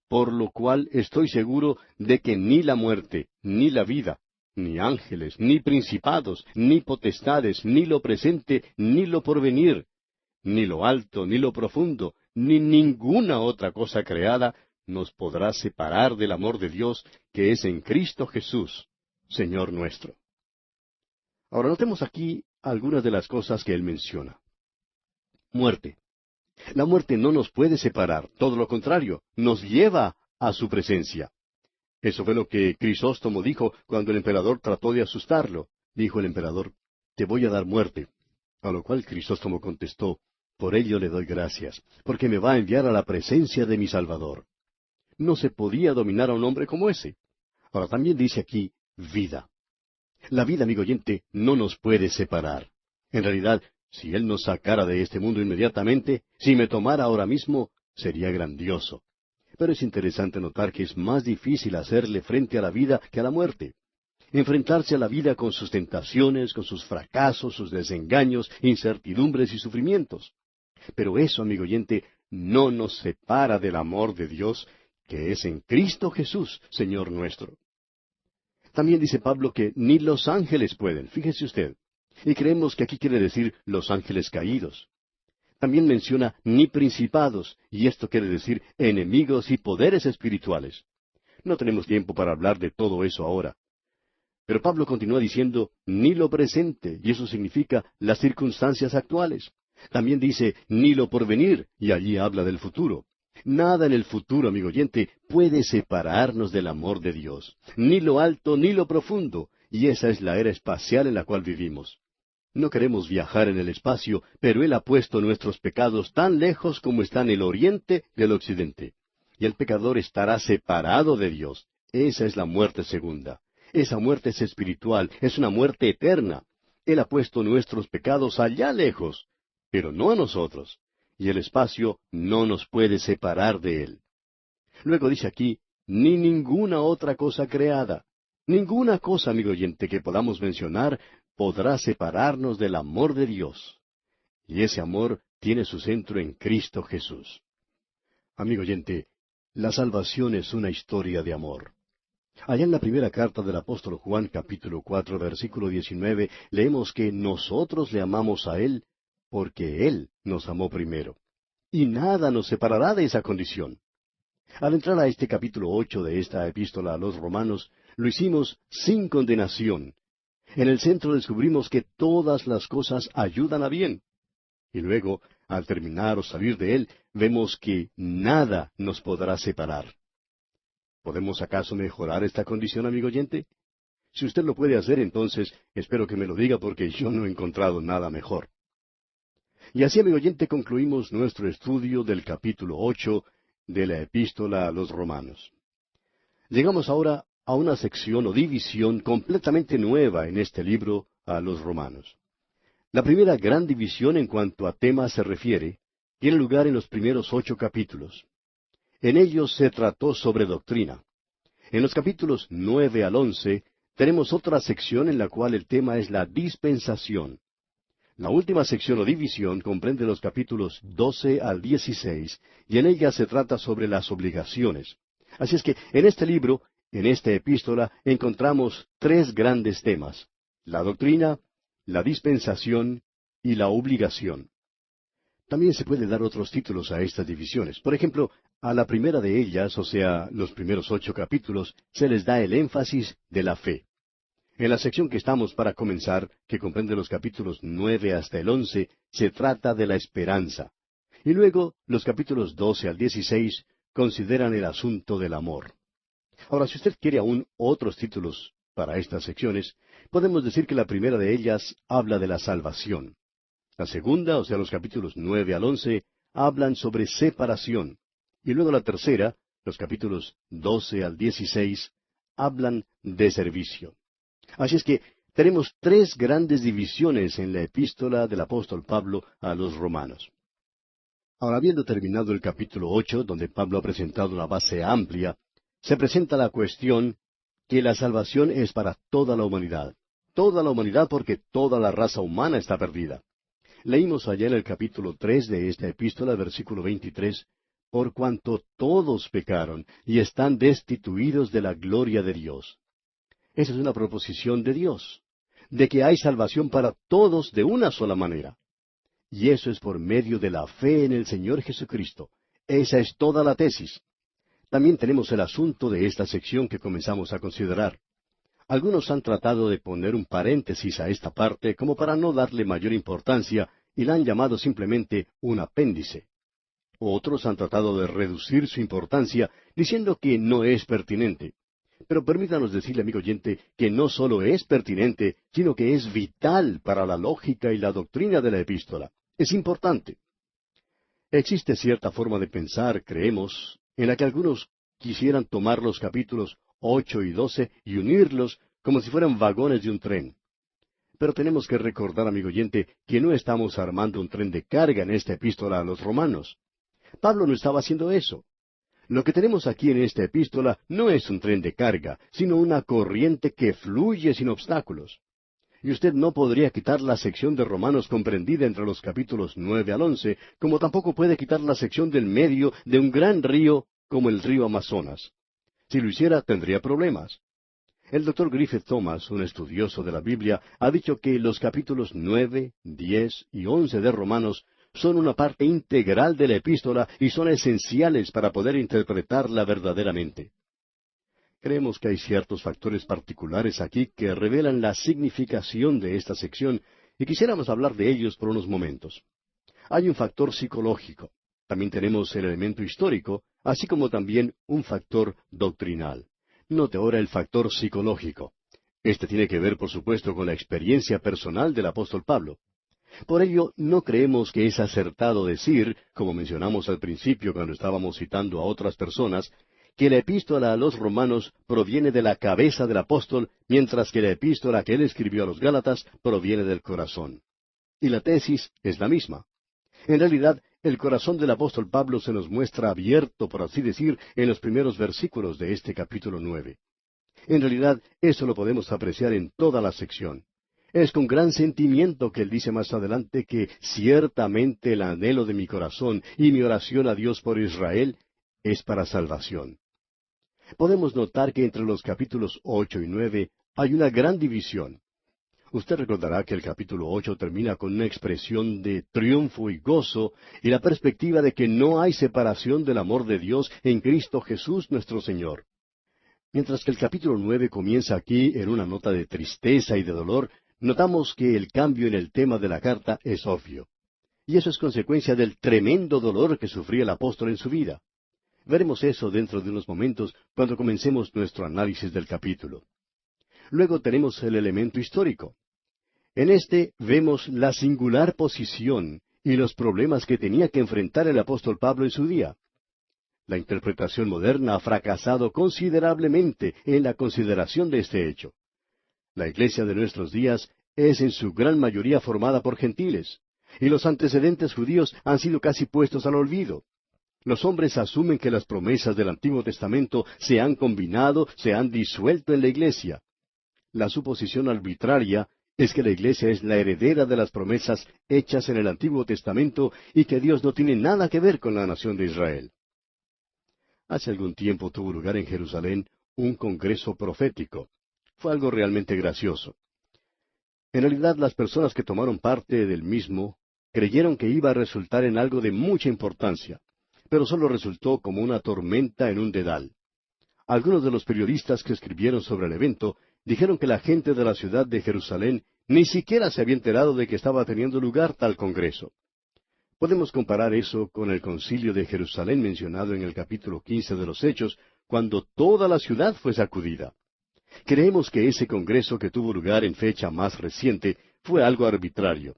por lo cual estoy seguro de que ni la muerte, ni la vida, ni ángeles, ni principados, ni potestades, ni lo presente, ni lo porvenir, ni lo alto, ni lo profundo, ni ninguna otra cosa creada nos podrá separar del amor de Dios que es en Cristo Jesús, Señor nuestro. Ahora notemos aquí algunas de las cosas que él menciona. Muerte. La muerte no nos puede separar, todo lo contrario, nos lleva a su presencia. Eso fue lo que Crisóstomo dijo cuando el emperador trató de asustarlo. Dijo el emperador, te voy a dar muerte. A lo cual Crisóstomo contestó, por ello le doy gracias, porque me va a enviar a la presencia de mi Salvador. No se podía dominar a un hombre como ese. Ahora también dice aquí, vida. La vida, amigo oyente, no nos puede separar. En realidad, si Él nos sacara de este mundo inmediatamente, si me tomara ahora mismo, sería grandioso. Pero es interesante notar que es más difícil hacerle frente a la vida que a la muerte. Enfrentarse a la vida con sus tentaciones, con sus fracasos, sus desengaños, incertidumbres y sufrimientos. Pero eso, amigo oyente, no nos separa del amor de Dios, que es en Cristo Jesús, Señor nuestro. También dice Pablo que ni los ángeles pueden, fíjese usted. Y creemos que aquí quiere decir los ángeles caídos. También menciona ni principados, y esto quiere decir enemigos y poderes espirituales. No tenemos tiempo para hablar de todo eso ahora. Pero Pablo continúa diciendo ni lo presente, y eso significa las circunstancias actuales. También dice ni lo porvenir, y allí habla del futuro. Nada en el futuro, amigo oyente, puede separarnos del amor de Dios. Ni lo alto ni lo profundo, y esa es la era espacial en la cual vivimos. No queremos viajar en el espacio, pero Él ha puesto nuestros pecados tan lejos como están el oriente del occidente. Y el pecador estará separado de Dios. Esa es la muerte segunda. Esa muerte es espiritual, es una muerte eterna. Él ha puesto nuestros pecados allá lejos, pero no a nosotros. Y el espacio no nos puede separar de Él. Luego dice aquí, ni ninguna otra cosa creada. Ninguna cosa, amigo oyente, que podamos mencionar podrá separarnos del amor de Dios. Y ese amor tiene su centro en Cristo Jesús. Amigo oyente, la salvación es una historia de amor. Allá en la primera carta del apóstol Juan, capítulo 4, versículo 19, leemos que nosotros le amamos a Él porque Él nos amó primero. Y nada nos separará de esa condición. Al entrar a este capítulo 8 de esta epístola a los romanos, lo hicimos sin condenación. En el centro descubrimos que todas las cosas ayudan a bien. Y luego, al terminar o salir de él, vemos que nada nos podrá separar. ¿Podemos acaso mejorar esta condición, amigo oyente? Si usted lo puede hacer, entonces espero que me lo diga porque yo no he encontrado nada mejor. Y así, amigo oyente, concluimos nuestro estudio del capítulo 8 de la epístola a los romanos. Llegamos ahora a una sección o división completamente nueva en este libro a los romanos. La primera gran división en cuanto a temas se refiere, tiene lugar en los primeros 8 capítulos. En ellos se trató sobre doctrina. En los capítulos 9 al 11 tenemos otra sección en la cual el tema es la dispensación. La última sección o división comprende los capítulos 12 al 16, y en ella se trata sobre las obligaciones. Así es que en este libro, en esta epístola, encontramos 3 grandes temas: la doctrina, la dispensación y la obligación. También se puede dar otros títulos a estas divisiones. Por ejemplo, a la primera de ellas, o sea, los primeros 8 capítulos, se les da el énfasis de la fe. En la sección que estamos para comenzar, que comprende los capítulos 9 hasta el 11, se trata de la esperanza. Y luego, los capítulos 12 al 16 consideran el asunto del amor. Ahora, si usted quiere aún otros títulos para estas secciones, podemos decir que la primera de ellas habla de la salvación. La segunda, o sea, los capítulos 9 al 11, hablan sobre separación. Y luego la tercera, los capítulos 12 al 16, hablan de servicio. Así es que tenemos 3 grandes divisiones en la epístola del apóstol Pablo a los romanos. Ahora, habiendo terminado el capítulo 8, donde Pablo ha presentado una base amplia, se presenta la cuestión que la salvación es para toda la humanidad. Toda la humanidad porque toda la raza humana está perdida. Leímos allá en el capítulo 3 de esta epístola, versículo 23, por cuanto todos pecaron y están destituidos de la gloria de Dios. Esa es una proposición de Dios, de que hay salvación para todos de una sola manera. Y eso es por medio de la fe en el Señor Jesucristo. Esa es toda la tesis. También tenemos el asunto de esta sección que comenzamos a considerar. Algunos han tratado de poner un paréntesis a esta parte como para no darle mayor importancia y la han llamado simplemente un apéndice. Otros han tratado de reducir su importancia diciendo que no es pertinente. Pero permítanos decirle, amigo oyente, que no solo es pertinente, sino que es vital para la lógica y la doctrina de la epístola. Es importante. Existe cierta forma de pensar, creemos, en la que algunos quisieran tomar los capítulos 8 y 12 y unirlos como si fueran vagones de un tren. Pero tenemos que recordar, amigo oyente, que no estamos armando un tren de carga en esta epístola a los romanos. Pablo no estaba haciendo eso. Lo que tenemos aquí en esta epístola no es un tren de carga, sino una corriente que fluye sin obstáculos. Y usted no podría quitar la sección de Romanos comprendida entre los capítulos 9 al 11, como tampoco puede quitar la sección del medio de un gran río como el río Amazonas. Si lo hiciera, tendría problemas. El doctor Griffith Thomas, un estudioso de la Biblia, ha dicho que los capítulos 9, 10 y 11 de Romanos son una parte integral de la epístola y son esenciales para poder interpretarla verdaderamente. Creemos que hay ciertos factores particulares aquí que revelan la significación de esta sección y quisiéramos hablar de ellos por unos momentos. Hay un factor psicológico. También tenemos el elemento histórico, así como también un factor doctrinal. Note ahora el factor psicológico. Este tiene que ver, por supuesto, con la experiencia personal del apóstol Pablo. Por ello, no creemos que es acertado decir, como mencionamos al principio cuando estábamos citando a otras personas, que la epístola a los romanos proviene de la cabeza del apóstol, mientras que la epístola que él escribió a los Gálatas proviene del corazón. Y la tesis es la misma. En realidad, el corazón del apóstol Pablo se nos muestra abierto, por así decir, en los primeros versículos de este capítulo 9. En realidad, eso lo podemos apreciar en toda la sección. Es con gran sentimiento que él dice más adelante que ciertamente el anhelo de mi corazón y mi oración a Dios por Israel es para salvación. Podemos notar que entre los capítulos 8 y 9 hay una gran división. Usted recordará que el capítulo 8 termina con una expresión de triunfo y gozo y la perspectiva de que no hay separación del amor de Dios en Cristo Jesús nuestro Señor. Mientras que el capítulo 9 comienza aquí en una nota de tristeza y de dolor, notamos que el cambio en el tema de la carta es obvio. Y eso es consecuencia del tremendo dolor que sufría el apóstol en su vida. Veremos eso dentro de unos momentos cuando comencemos nuestro análisis del capítulo. Luego tenemos el elemento histórico. En este vemos la singular posición y los problemas que tenía que enfrentar el apóstol Pablo en su día. La interpretación moderna ha fracasado considerablemente en la consideración de este hecho. La iglesia de nuestros días es en su gran mayoría formada por gentiles, y los antecedentes judíos han sido casi puestos al olvido. Los hombres asumen que las promesas del Antiguo Testamento se han combinado, se han disuelto en la iglesia. La suposición arbitraria es que la iglesia es la heredera de las promesas hechas en el Antiguo Testamento y que Dios no tiene nada que ver con la nación de Israel. Hace algún tiempo tuvo lugar en Jerusalén un congreso profético. Fue algo realmente gracioso. En realidad, las personas que tomaron parte del mismo creyeron que iba a resultar en algo de mucha importancia, pero solo resultó como una tormenta en un dedal. Algunos de los periodistas que escribieron sobre el evento dijeron que la gente de la ciudad de Jerusalén ni siquiera se había enterado de que estaba teniendo lugar tal congreso. Podemos comparar eso con el concilio de Jerusalén mencionado en el capítulo 15 de los Hechos, cuando toda la ciudad fue sacudida. Creemos que ese congreso que tuvo lugar en fecha más reciente fue algo arbitrario.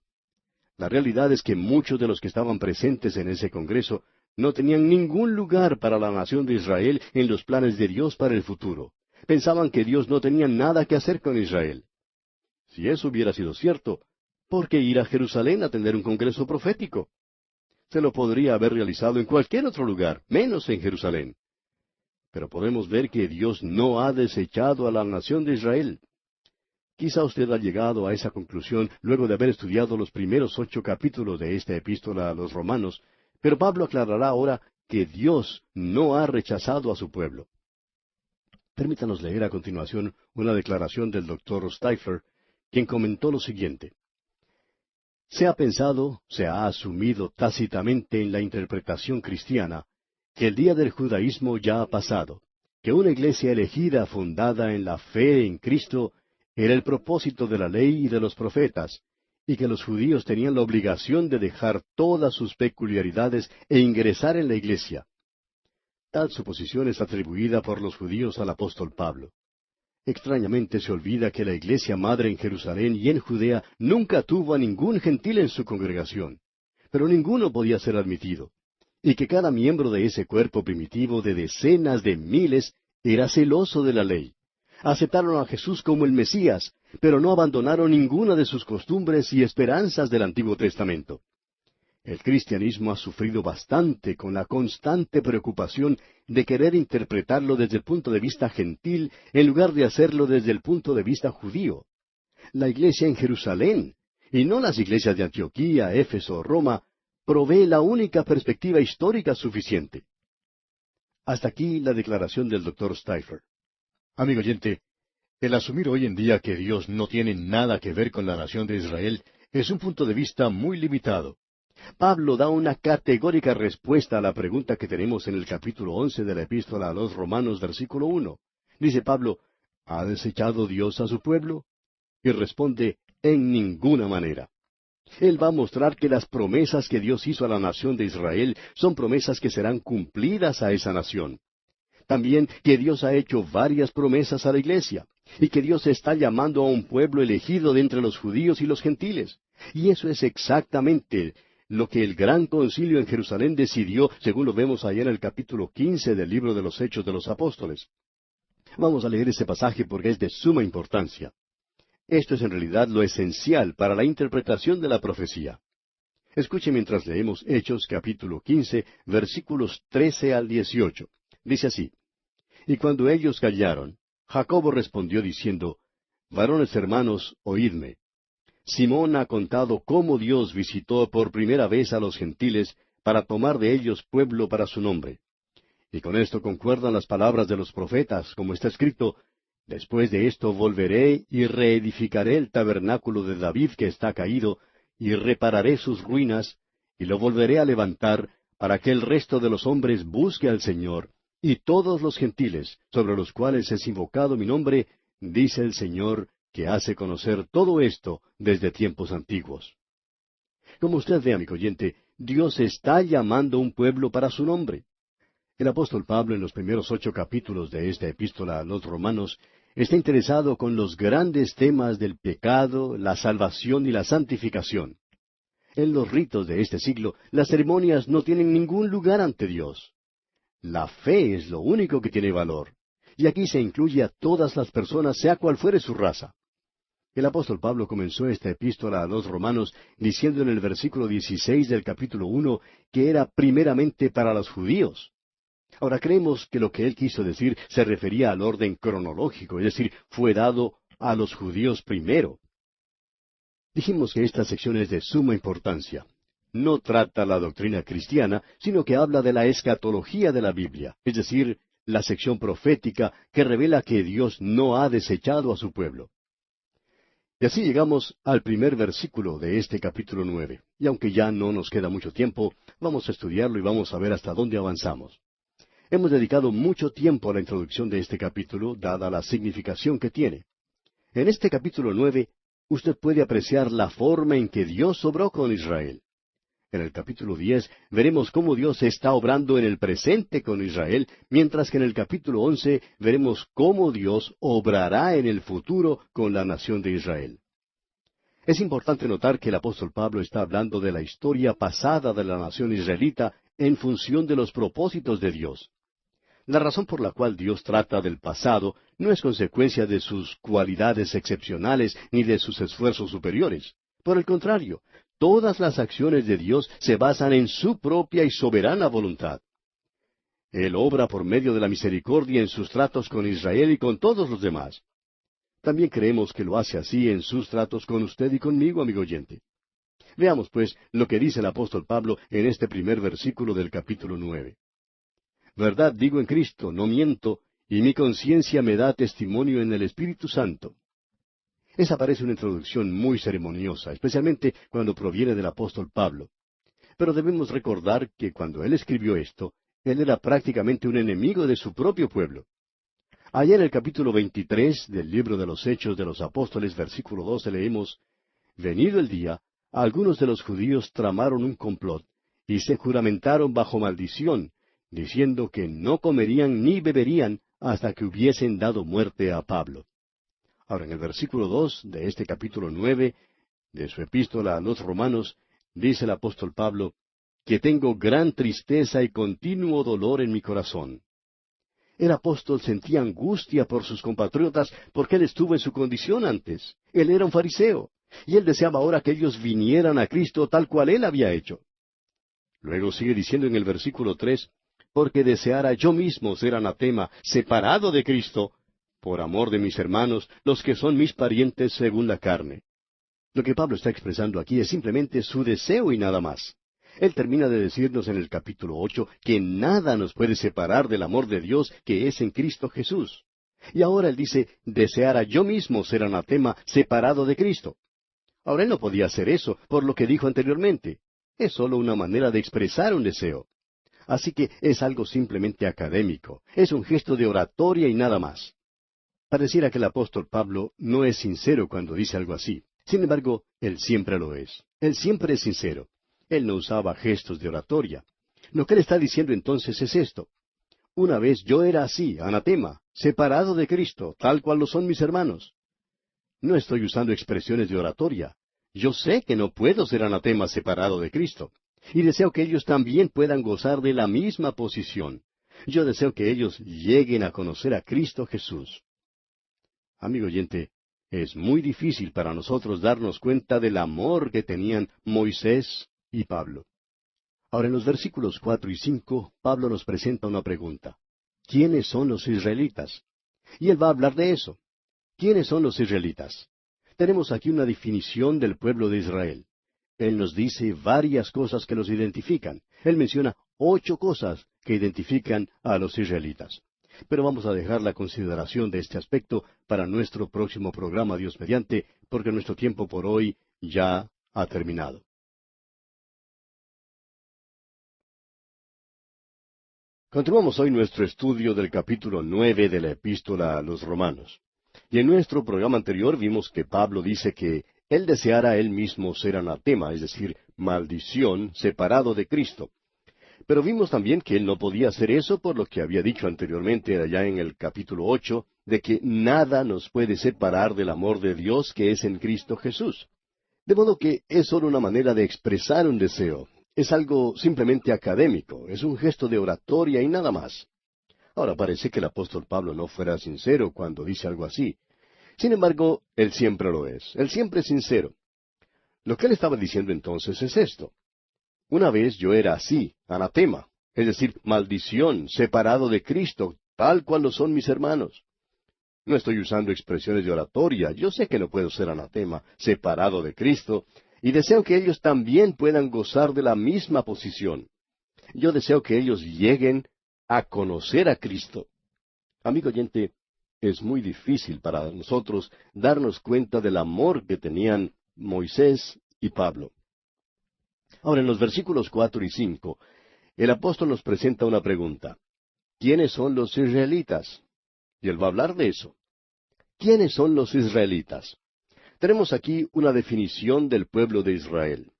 La realidad es que muchos de los que estaban presentes en ese congreso no tenían ningún lugar para la nación de Israel en los planes de Dios para el futuro. Pensaban que Dios no tenía nada que hacer con Israel. Si eso hubiera sido cierto, ¿por qué ir a Jerusalén a tener un congreso profético? Se lo podría haber realizado en cualquier otro lugar, menos en Jerusalén. Pero podemos ver que Dios no ha desechado a la nación de Israel. Quizá usted ha llegado a esa conclusión luego de haber estudiado los primeros 8 capítulos de esta epístola a los Romanos, pero Pablo aclarará ahora que Dios no ha rechazado a su pueblo. Permítanos leer a continuación una declaración del Dr. Stifler, quien comentó lo siguiente. Se ha pensado, se ha asumido tácitamente en la interpretación cristiana, que el día del judaísmo ya ha pasado, que una iglesia elegida fundada en la fe en Cristo era el propósito de la ley y de los profetas, y que los judíos tenían la obligación de dejar todas sus peculiaridades e ingresar en la iglesia. Tal suposición es atribuida por los judíos al apóstol Pablo. Extrañamente se olvida que la iglesia madre en Jerusalén y en Judea nunca tuvo a ningún gentil en su congregación, pero ninguno podía ser admitido, y que cada miembro de ese cuerpo primitivo de decenas de miles era celoso de la ley. Aceptaron a Jesús como el Mesías, pero no abandonaron ninguna de sus costumbres y esperanzas del Antiguo Testamento. El cristianismo ha sufrido bastante con la constante preocupación de querer interpretarlo desde el punto de vista gentil en lugar de hacerlo desde el punto de vista judío. La iglesia en Jerusalén, y no las iglesias de Antioquía, Éfeso o Roma, provee la única perspectiva histórica suficiente. Hasta aquí la declaración del Dr. Stifler. Amigo oyente, el asumir hoy en día que Dios no tiene nada que ver con la nación de Israel es un punto de vista muy limitado. Pablo da una categórica respuesta a la pregunta que tenemos en el capítulo 11 de la epístola a los Romanos, versículo 1. Dice Pablo, ¿ha desechado Dios a su pueblo? Y responde, en ninguna manera. Él va a mostrar que las promesas que Dios hizo a la nación de Israel son promesas que serán cumplidas a esa nación. También que Dios ha hecho varias promesas a la iglesia. y que Dios está llamando a un pueblo elegido de entre los judíos y los gentiles. Y eso es exactamente lo que el gran concilio en Jerusalén decidió, según lo vemos allá en el capítulo 15 del libro de los Hechos de los Apóstoles. Vamos a leer ese pasaje porque es de suma importancia. Esto es en realidad lo esencial para la interpretación de la profecía. Escuche mientras leemos Hechos capítulo 15, versículos 13 al 18. Dice así: Y cuando ellos callaron, Jacobo respondió diciendo: Varones hermanos, oídme. Simón ha contado cómo Dios visitó por primera vez a los gentiles para tomar de ellos pueblo para su nombre. Y con esto concuerdan las palabras de los profetas, como está escrito: Después de esto volveré y reedificaré el tabernáculo de David que está caído, y repararé sus ruinas, y lo volveré a levantar, para que el resto de los hombres busque al Señor, y todos los gentiles, sobre los cuales es invocado mi nombre, dice el Señor, que hace conocer todo esto desde tiempos antiguos. Como usted ve, amigo oyente, Dios está llamando un pueblo para su nombre. El apóstol Pablo, en los primeros 8 capítulos de esta epístola a los Romanos, está interesado con los grandes temas del pecado, la salvación y la santificación. En los ritos de este siglo, las ceremonias no tienen ningún lugar ante Dios. La fe es lo único que tiene valor. Y aquí se incluye a todas las personas, sea cual fuere su raza. El apóstol Pablo comenzó esta epístola a los Romanos diciendo en el versículo 16 del capítulo 1 que era primeramente para los judíos. Ahora creemos que lo que él quiso decir se refería al orden cronológico, es decir, fue dado a los judíos primero. Dijimos que esta sección es de suma importancia. No trata la doctrina cristiana, sino que habla de la escatología de la Biblia, es decir, la sección profética que revela que Dios no ha desechado a su pueblo. Y así llegamos al primer versículo de este capítulo 9. Y aunque ya no nos queda mucho tiempo, vamos a estudiarlo y vamos a ver hasta dónde avanzamos. Hemos dedicado mucho tiempo a la introducción de este capítulo, dada la significación que tiene. En este capítulo 9, usted puede apreciar la forma en que Dios obró con Israel. En el capítulo 10 veremos cómo Dios está obrando en el presente con Israel, mientras que en el capítulo 11 veremos cómo Dios obrará en el futuro con la nación de Israel. Es importante notar que el apóstol Pablo está hablando de la historia pasada de la nación israelita en función de los propósitos de Dios. La razón por la cual Dios trata del pasado no es consecuencia de sus cualidades excepcionales ni de sus esfuerzos superiores. Por el contrario, todas las acciones de Dios se basan en su propia y soberana voluntad. Él obra por medio de la misericordia en sus tratos con Israel y con todos los demás. También creemos que lo hace así en sus tratos con usted y conmigo, amigo oyente. Veamos, pues, lo que dice el apóstol Pablo en este primer versículo del capítulo 9. Verdad digo en Cristo, no miento, y mi conciencia me da testimonio en el Espíritu Santo. Esa parece una introducción muy ceremoniosa, especialmente cuando proviene del apóstol Pablo. Pero debemos recordar que cuando él escribió esto, él era prácticamente un enemigo de su propio pueblo. Allá en el capítulo 23 del libro de los Hechos de los Apóstoles, versículo 12, leemos: Venido el día, algunos de los judíos tramaron un complot, y se juramentaron bajo maldición, diciendo que no comerían ni beberían hasta que hubiesen dado muerte a Pablo. Ahora, en el versículo 2 de este capítulo 9 de su epístola a los Romanos, dice el apóstol Pablo, que tengo gran tristeza y continuo dolor en mi corazón. El apóstol sentía angustia por sus compatriotas porque él estuvo en su condición antes. Él era un fariseo, y él deseaba ahora que ellos vinieran a Cristo tal cual él había hecho. Luego sigue diciendo en el versículo 3, porque deseara yo mismo ser anatema, separado de Cristo, por amor de mis hermanos, los que son mis parientes según la carne. Lo que Pablo está expresando aquí es simplemente su deseo y nada más. Él termina de decirnos en el capítulo 8 que nada nos puede separar del amor de Dios que es en Cristo Jesús. Y ahora él dice, deseara yo mismo ser anatema, separado de Cristo. Ahora él no podía hacer eso, por lo que dijo anteriormente. Es sólo una manera de expresar un deseo. Así que es algo simplemente académico, es un gesto de oratoria y nada más. Pareciera que el apóstol Pablo no es sincero cuando dice algo así. Sin embargo, él siempre lo es. Él siempre es sincero. Él no usaba gestos de oratoria. Lo que él está diciendo entonces es esto. Una vez yo era así, anatema. separado de Cristo, tal cual lo son mis hermanos. No estoy usando expresiones de oratoria. Yo sé que no puedo ser anatema separado de Cristo. Y deseo que ellos también puedan gozar de la misma posición. Yo deseo que ellos lleguen a conocer a Cristo Jesús. Amigo oyente, es muy difícil para nosotros darnos cuenta del amor que tenían Moisés y Pablo. Ahora, en los versículos 4 y 5, Pablo nos presenta una pregunta. ¿Quiénes son los israelitas? Y él va a hablar de eso. ¿Quiénes son los israelitas? Tenemos aquí una definición del pueblo de Israel. Él nos dice varias cosas que los identifican. Él menciona 8 cosas que identifican a los israelitas. Pero vamos a dejar la consideración de este aspecto para nuestro próximo programa, Dios mediante, porque nuestro tiempo por hoy ya ha terminado. Continuamos hoy nuestro estudio del capítulo 9 de la Epístola a los Romanos. Y en nuestro programa anterior vimos que Pablo dice que él deseara él mismo ser anatema, es decir, maldición, separado de Cristo. Pero vimos también que él no podía hacer eso por lo que había dicho anteriormente allá en el capítulo 8, de que nada nos puede separar del amor de Dios que es en Cristo Jesús. De modo que es solo una manera de expresar un deseo. Es algo simplemente académico, es un gesto de oratoria y nada más. Ahora parece que el apóstol Pablo no fuera sincero cuando dice algo así. Sin embargo, él siempre lo es, él siempre es sincero. Lo que él estaba diciendo entonces es esto. Una vez yo era así, anatema, es decir, maldición, separado de Cristo, tal cual lo son mis hermanos. No estoy usando expresiones de oratoria, yo sé que no puedo ser anatema, separado de Cristo, y deseo que ellos también puedan gozar de la misma posición. Yo deseo que ellos lleguen a conocer a Cristo. Amigo oyente, es muy difícil para nosotros darnos cuenta del amor que tenían Moisés y Pablo. Ahora, en los versículos 4 y 5, el apóstol nos presenta una pregunta. ¿Quiénes son los israelitas? Y él va a hablar de eso. ¿Quiénes son los israelitas? Tenemos aquí una definición del pueblo de Israel.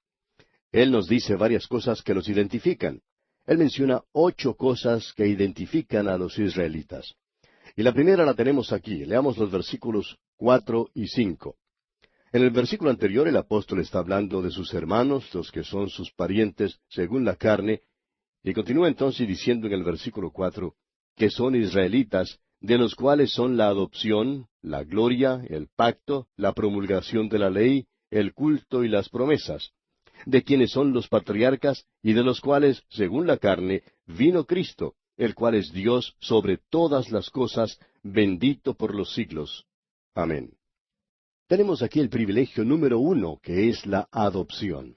Él nos dice varias cosas que los identifican. Él menciona 8 cosas que identifican a los israelitas. Y la primera la tenemos aquí. Leamos los versículos 4 y 5. En el versículo anterior el apóstol está hablando de sus hermanos, los que son sus parientes según la carne, y continúa entonces diciendo en el versículo 4, que son israelitas, de los cuales son la adopción, la gloria, el pacto, la promulgación de la ley, el culto y las promesas, de quienes son los patriarcas, y de los cuales, según la carne, vino Cristo, el cual es Dios sobre todas las cosas, bendito por los siglos. Amén. Tenemos aquí el privilegio número 1, que es la adopción.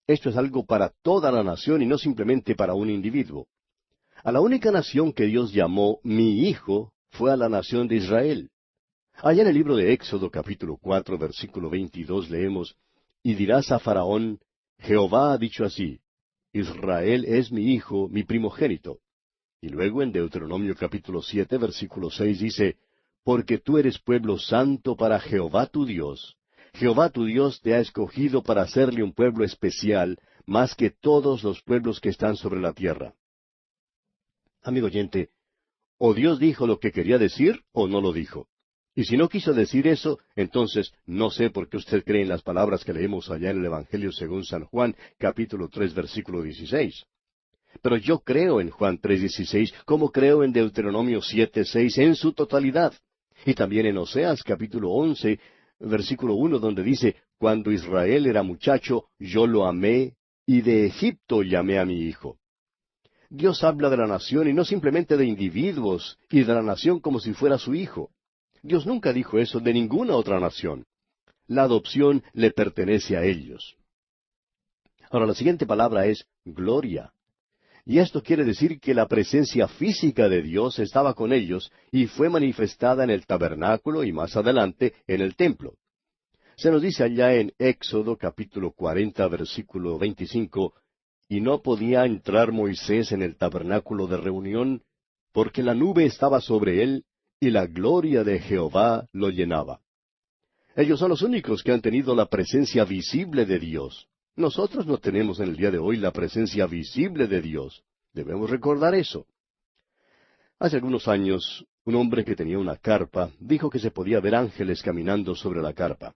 Esto es algo para toda la nación y no simplemente para un individuo. A la única nación que Dios llamó mi hijo fue a la nación de Israel. Allá en el libro de Éxodo capítulo 4, versículo 22 leemos, y dirás a Faraón, Jehová ha dicho así, Israel es mi hijo, mi primogénito. Y luego en Deuteronomio capítulo 7, versículo 6 dice, porque tú eres pueblo santo para Jehová tu Dios. Jehová tu Dios te ha escogido para hacerle un pueblo especial, más que todos los pueblos que están sobre la tierra. Amigo oyente, o Dios dijo lo que quería decir, o no lo dijo. Y si no quiso decir eso, entonces no sé por qué usted cree en las palabras que leemos allá en el Evangelio según San Juan, capítulo 3, versículo 16. Pero yo creo en Juan 3:16, como creo en Deuteronomio 7:6 en su totalidad. Y también en Oseas capítulo 11, versículo 1, donde dice, cuando Israel era muchacho, yo lo amé, y de Egipto llamé a mi hijo. Dios habla de la nación y no simplemente de individuos, y de la nación como si fuera su hijo. Dios nunca dijo eso de ninguna otra nación. La adopción le pertenece a ellos. Ahora, la siguiente palabra es gloria. Y esto quiere decir que la presencia física de Dios estaba con ellos y fue manifestada en el tabernáculo y más adelante en el templo. Se nos dice allá en Éxodo capítulo 40 versículo 25, y no podía entrar Moisés en el tabernáculo de reunión, porque la nube estaba sobre él, y la gloria de Jehová lo llenaba. Ellos son los únicos que han tenido la presencia visible de Dios. Nosotros no tenemos en el día de hoy la presencia visible de Dios. Debemos recordar eso. Hace algunos años, un hombre que tenía una carpa dijo que se podía ver ángeles caminando sobre la carpa.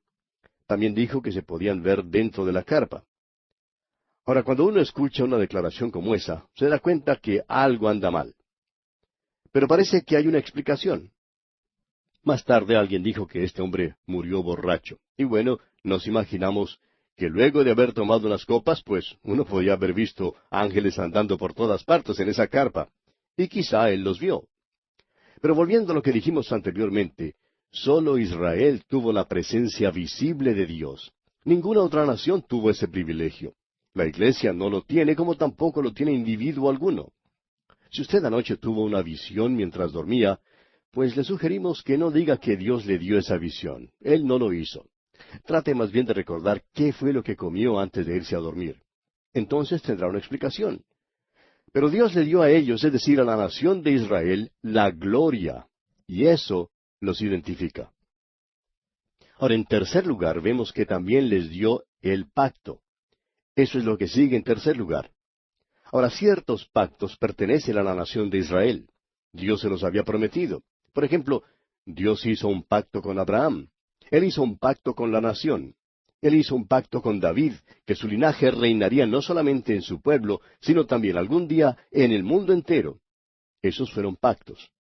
También dijo que se podían ver dentro de la carpa. Ahora, cuando uno escucha una declaración como esa, se da cuenta que algo anda mal. Pero parece que hay una explicación. Más tarde alguien dijo que este hombre murió borracho. Y bueno, nos imaginamos que luego de haber tomado unas copas, pues uno podía haber visto ángeles andando por todas partes en esa carpa. Y quizá él los vio. Pero volviendo a lo que dijimos anteriormente, solo Israel tuvo la presencia visible de Dios. Ninguna otra nación tuvo ese privilegio. La iglesia no lo tiene, como tampoco lo tiene individuo alguno. Si usted anoche tuvo una visión mientras dormía, pues le sugerimos que no diga que Dios le dio esa visión. Él no lo hizo. Trate más bien de recordar qué fue lo que comió antes de irse a dormir. Entonces tendrá una explicación. Pero Dios le dio a ellos, es decir, a la nación de Israel, la gloria, y eso los identifica. Ahora, en tercer lugar, vemos que también les dio el pacto. Eso es lo que sigue en tercer lugar. Ahora, ciertos pactos pertenecen a la nación de Israel. Dios se los había prometido. Por ejemplo, Dios hizo un pacto con Abraham. Él hizo un pacto con la nación. Él hizo un pacto con David, que su linaje reinaría no solamente en su pueblo, sino también algún día en el mundo entero. Esos fueron pactos.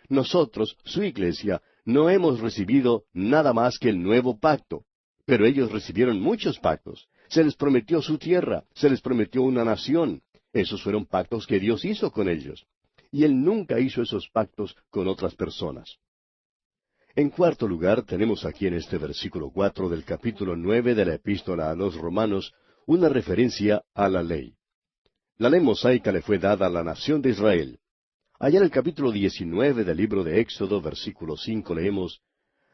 Nosotros, su iglesia, no hemos recibido nada más que el nuevo pacto. Pero ellos recibieron muchos pactos. Se les prometió su tierra, se les prometió una nación. Esos fueron pactos que Dios hizo con ellos. Y Él nunca hizo esos pactos con otras personas. En cuarto lugar, tenemos aquí en este versículo 4 del capítulo 9 de la Epístola a los Romanos una referencia a la ley. La ley mosaica le fue dada a la nación de Israel. Allá en el capítulo 19 del libro de Éxodo, versículo 5, leemos: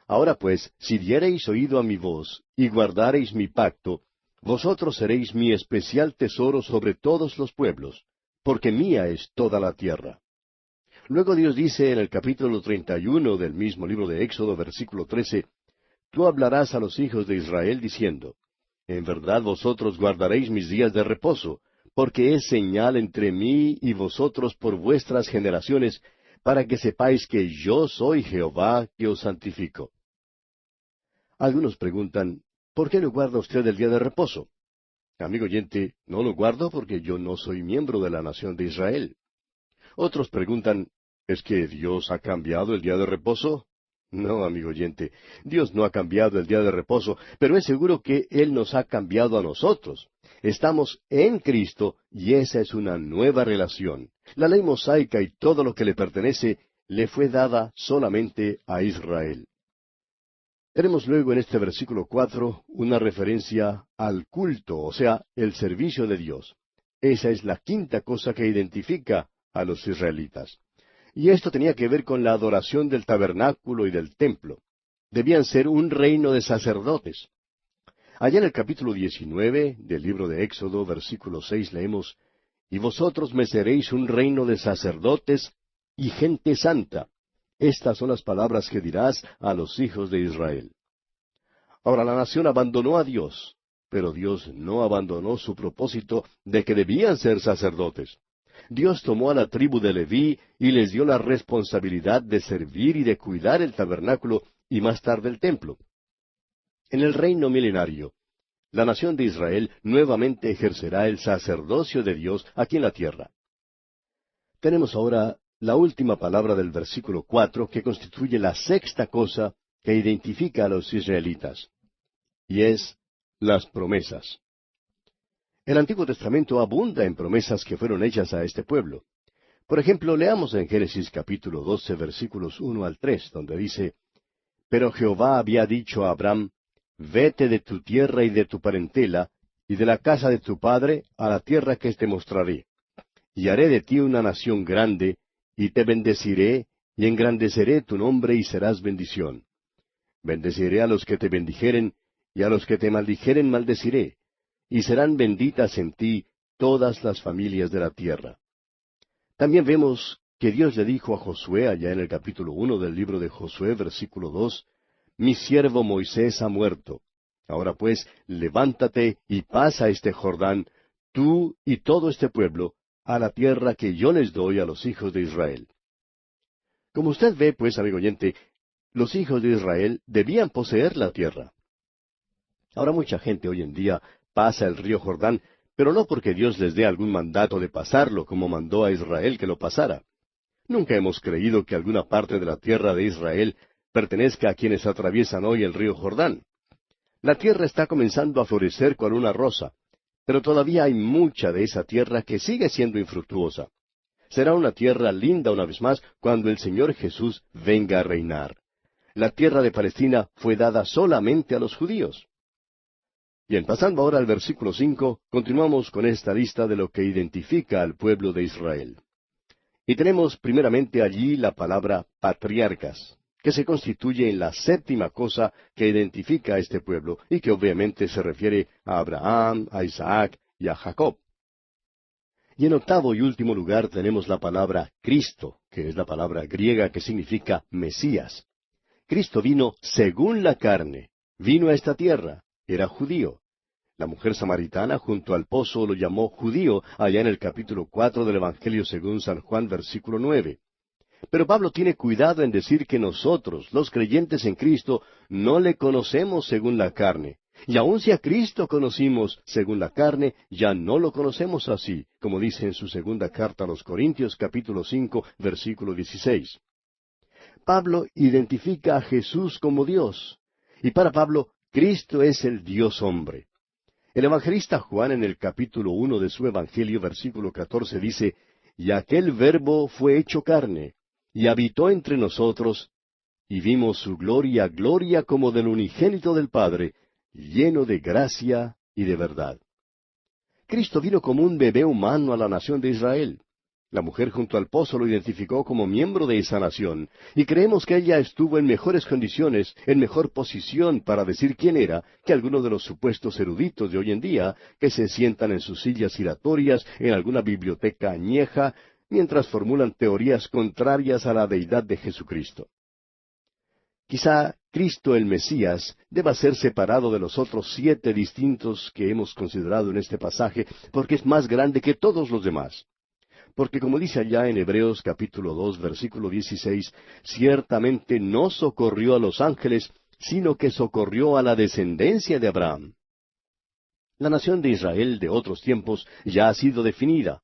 Ahora pues, si diereis oído a mi voz, y guardareis mi pacto, vosotros seréis mi especial tesoro sobre todos los pueblos, porque mía es toda la tierra. Luego Dios dice en el capítulo 31 del mismo libro de Éxodo, versículo 13, Tú hablarás a los hijos de Israel diciendo, En verdad vosotros guardaréis mis días de reposo, porque es señal entre mí y vosotros por vuestras generaciones, para que sepáis que yo soy Jehová que os santifico. Algunos preguntan, ¿por qué no guarda usted el día de reposo? Amigo oyente, no lo guardo porque yo no soy miembro de la nación de Israel. Otros preguntan, ¿es que Dios ha cambiado el día de reposo? No, amigo oyente, Dios no ha cambiado el día de reposo, pero es seguro que Él nos ha cambiado a nosotros. Estamos en Cristo y esa es una nueva relación. La ley mosaica y todo lo que le pertenece le fue dada solamente a Israel. Tenemos luego en este versículo 4 una referencia al culto, o sea, el servicio de Dios. Esa es la quinta cosa que identifica a los israelitas. Y esto tenía que ver con la adoración del tabernáculo y del templo. Debían ser un reino de sacerdotes. Allá en el capítulo 19 del libro de Éxodo, versículo 6, leemos, Y vosotros me seréis un reino de sacerdotes y gente santa. Estas son las palabras que dirás a los hijos de Israel. Ahora la nación abandonó a Dios, pero Dios no abandonó su propósito de que debían ser sacerdotes. Dios tomó a la tribu de Leví y les dio la responsabilidad de servir y de cuidar el tabernáculo y más tarde el templo. En el reino milenario, la nación de Israel nuevamente ejercerá el sacerdocio de Dios aquí en la tierra. Tenemos ahora la última palabra del versículo 4 que constituye la sexta cosa que identifica a los israelitas, y es las promesas. El Antiguo Testamento abunda en promesas que fueron hechas a este pueblo. Por ejemplo, leamos en Génesis capítulo 12, versículos 1 al 3, donde dice, Pero Jehová había dicho a Abraham, Vete de tu tierra y de tu parentela, y de la casa de tu padre, a la tierra que te mostraré. Y haré de ti una nación grande, y te bendeciré, y engrandeceré tu nombre, y serás bendición. Bendeciré a los que te bendijeren, y a los que te maldijeren maldeciré, y serán benditas en ti todas las familias de la tierra. También vemos que Dios le dijo a Josué, allá en el capítulo 1 del libro de Josué, versículo 2, Mi siervo Moisés ha muerto. Ahora pues, levántate y pasa este Jordán, tú y todo este pueblo, a la tierra que yo les doy a los hijos de Israel. Como usted ve, pues, amigo oyente, los hijos de Israel debían poseer la tierra. Ahora mucha gente hoy en día pasa el río Jordán, pero no porque Dios les dé algún mandato de pasarlo, como mandó a Israel que lo pasara. Nunca hemos creído que alguna parte de la tierra de Israel pertenezca a quienes atraviesan hoy el río Jordán. La tierra está comenzando a florecer con una rosa, pero todavía hay mucha de esa tierra que sigue siendo infructuosa. Será una tierra linda una vez más cuando el Señor Jesús venga a reinar. La tierra de Palestina fue dada solamente a los judíos. Bien, pasando ahora al versículo 5, continuamos con esta lista de lo que identifica al pueblo de Israel. Y tenemos primeramente allí la palabra patriarcas, que se constituye en la séptima cosa que identifica a este pueblo, y que obviamente se refiere a Abraham, a Isaac y a Jacob. Y en octavo y último lugar tenemos la palabra Cristo, que es la palabra griega que significa Mesías. Cristo vino según la carne, vino a esta tierra, era judío. La mujer samaritana junto al pozo lo llamó judío allá en el capítulo 4 del Evangelio según San Juan, versículo 9. Pero Pablo tiene cuidado en decir que nosotros, los creyentes en Cristo, no le conocemos según la carne. Y aun si a Cristo conocimos según la carne, ya no lo conocemos así, como dice en su segunda carta a los Corintios, capítulo 5, versículo 16. Pablo identifica a Jesús como Dios. Y para Pablo, Cristo es el Dios hombre. El evangelista Juan en el capítulo 1 de su Evangelio, versículo 14, dice, «Y aquel Verbo fue hecho carne, y habitó entre nosotros, y vimos su gloria, gloria como del unigénito del Padre, lleno de gracia y de verdad». Cristo vino como un bebé humano a la nación de Israel. La mujer junto al pozo lo identificó como miembro de esa nación, y creemos que ella estuvo en mejores condiciones, en mejor posición para decir quién era, que algunos de los supuestos eruditos de hoy en día, que se sientan en sus sillas giratorias en alguna biblioteca añeja, mientras formulan teorías contrarias a la deidad de Jesucristo. Quizá Cristo el Mesías deba ser separado de los otros 7 distintos que hemos considerado en este pasaje, porque es más grande que todos los demás. Porque como dice allá en Hebreos capítulo 2, versículo 16, ciertamente no socorrió a los ángeles, sino que socorrió a la descendencia de Abraham. La nación de Israel de otros tiempos ya ha sido definida.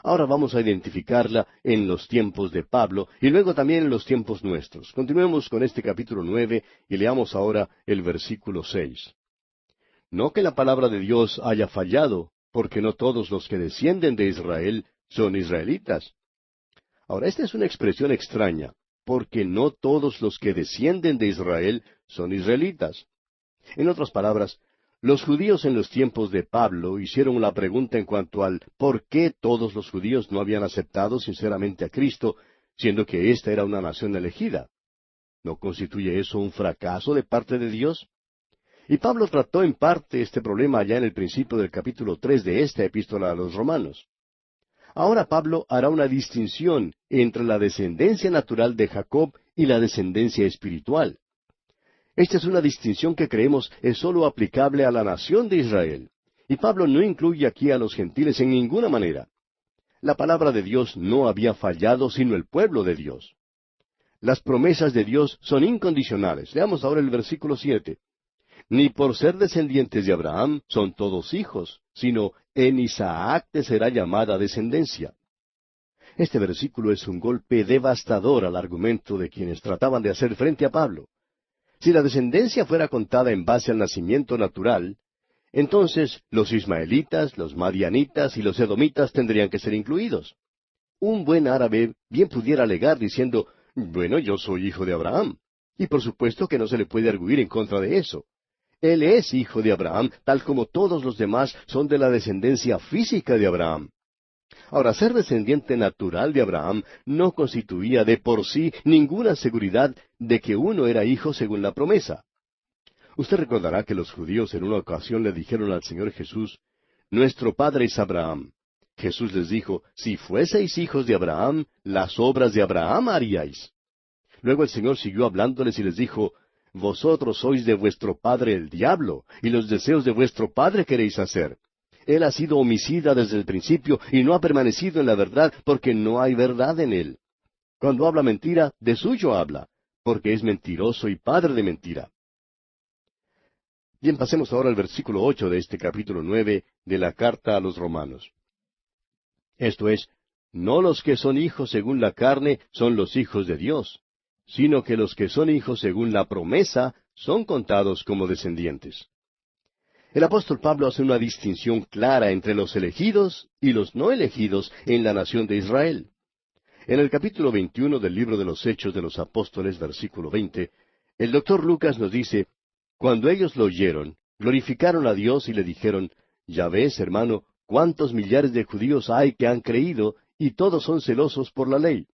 Ahora vamos a identificarla en los tiempos de Pablo y luego también en los tiempos nuestros. Continuemos con este capítulo 9 y leamos ahora el versículo 6. No que la palabra de Dios haya fallado, porque no todos los que descienden de Israel son israelitas. Ahora, esta es una expresión extraña, porque no todos los que descienden de Israel son israelitas. En otras palabras, los judíos en los tiempos de Pablo hicieron la pregunta en cuanto al por qué todos los judíos no habían aceptado sinceramente a Cristo, siendo que ésta era una nación elegida. ¿No constituye eso un fracaso de parte de Dios? Y Pablo trató en parte este problema allá en el principio del capítulo 3 de esta epístola a los Romanos. Ahora Pablo hará una distinción entre la descendencia natural de Jacob y la descendencia espiritual. Esta es una distinción que creemos es sólo aplicable a la nación de Israel. Y Pablo no incluye aquí a los gentiles en ninguna manera. La palabra de Dios no había fallado sino el pueblo de Dios. Las promesas de Dios son incondicionales. Leamos ahora el versículo 7. Ni por ser descendientes de Abraham son todos hijos, sino en Isaac te será llamada descendencia. Este versículo es un golpe devastador al argumento de quienes trataban de hacer frente a Pablo. Si la descendencia fuera contada en base al nacimiento natural, entonces los ismaelitas, los madianitas y los edomitas tendrían que ser incluidos. Un buen árabe bien pudiera alegar diciendo, bueno, yo soy hijo de Abraham. Y por supuesto que no se le puede arguir en contra de eso. Él es hijo de Abraham, tal como todos los demás son de la descendencia física de Abraham. Ahora, ser descendiente natural de Abraham no constituía de por sí ninguna seguridad de que uno era hijo según la promesa. Usted recordará que los judíos en una ocasión le dijeron al Señor Jesús, «Nuestro padre es Abraham». Jesús les dijo, «Si fueseis hijos de Abraham, las obras de Abraham haríais». Luego el Señor siguió hablándoles y les dijo, «Vosotros sois de vuestro padre el diablo, y los deseos de vuestro padre queréis hacer. Él ha sido homicida desde el principio y no ha permanecido en la verdad porque no hay verdad en él. Cuando habla mentira, de suyo habla, porque es mentiroso y padre de mentira. Bien, pasemos ahora al versículo 8 de este capítulo 9 de la carta a los Romanos. Esto es, no los que son hijos según la carne son los hijos de Dios, sino que los que son hijos según la promesa son contados como descendientes. El apóstol Pablo hace una distinción clara entre los elegidos y los no elegidos en la nación de Israel. En el capítulo 21 del libro de los Hechos de los Apóstoles, versículo 20, el doctor Lucas nos dice, cuando ellos lo oyeron, glorificaron a Dios y le dijeron, ya ves, hermano, cuántos millares de judíos hay que han creído, y todos son celosos por la ley.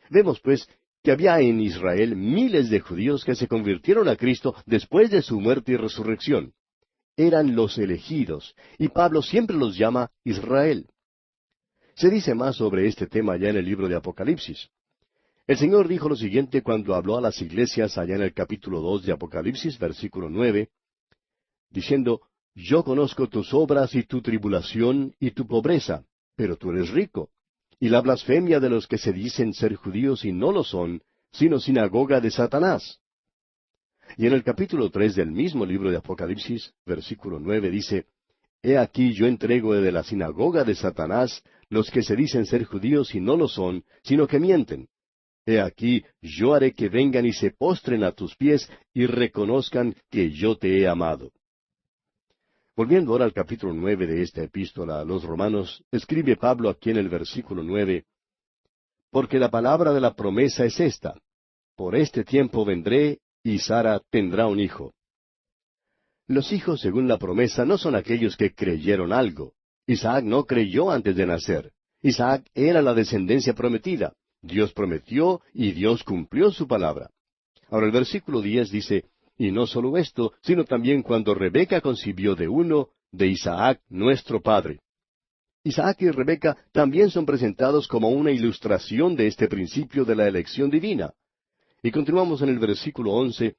Vemos, pues, que había en Israel miles de judíos que se convirtieron a Cristo después de su muerte y resurrección. Eran los elegidos, y Pablo siempre los llama Israel. Se dice más sobre este tema ya en el libro de Apocalipsis. El Señor dijo lo siguiente cuando habló a las iglesias allá en el capítulo 2 de Apocalipsis, versículo 9, diciendo, yo conozco tus obras y tu tribulación y tu pobreza, pero tú eres rico, y la blasfemia de los que se dicen ser judíos y no lo son, sino sinagoga de Satanás. Y en el capítulo 3 del mismo libro de Apocalipsis, versículo 9 dice, he aquí yo entrego de la sinagoga de Satanás los que se dicen ser judíos y no lo son, sino que mienten. He aquí yo haré que vengan y se postren a tus pies y reconozcan que yo te he amado. Volviendo ahora al capítulo 9 de esta epístola a los Romanos, escribe Pablo aquí en el versículo 9, porque la palabra de la promesa es esta, por este tiempo vendré y Sara tendrá un hijo. Los hijos según la promesa no son aquellos que creyeron algo. Isaac no creyó antes de nacer. Isaac era la descendencia prometida. Dios prometió y Dios cumplió su palabra. Ahora el versículo 10 dice, y no solo esto, sino también cuando Rebeca concibió de uno, de Isaac nuestro padre. Isaac y Rebeca también son presentados como una ilustración de este principio de la elección divina. Y continuamos en el versículo 11,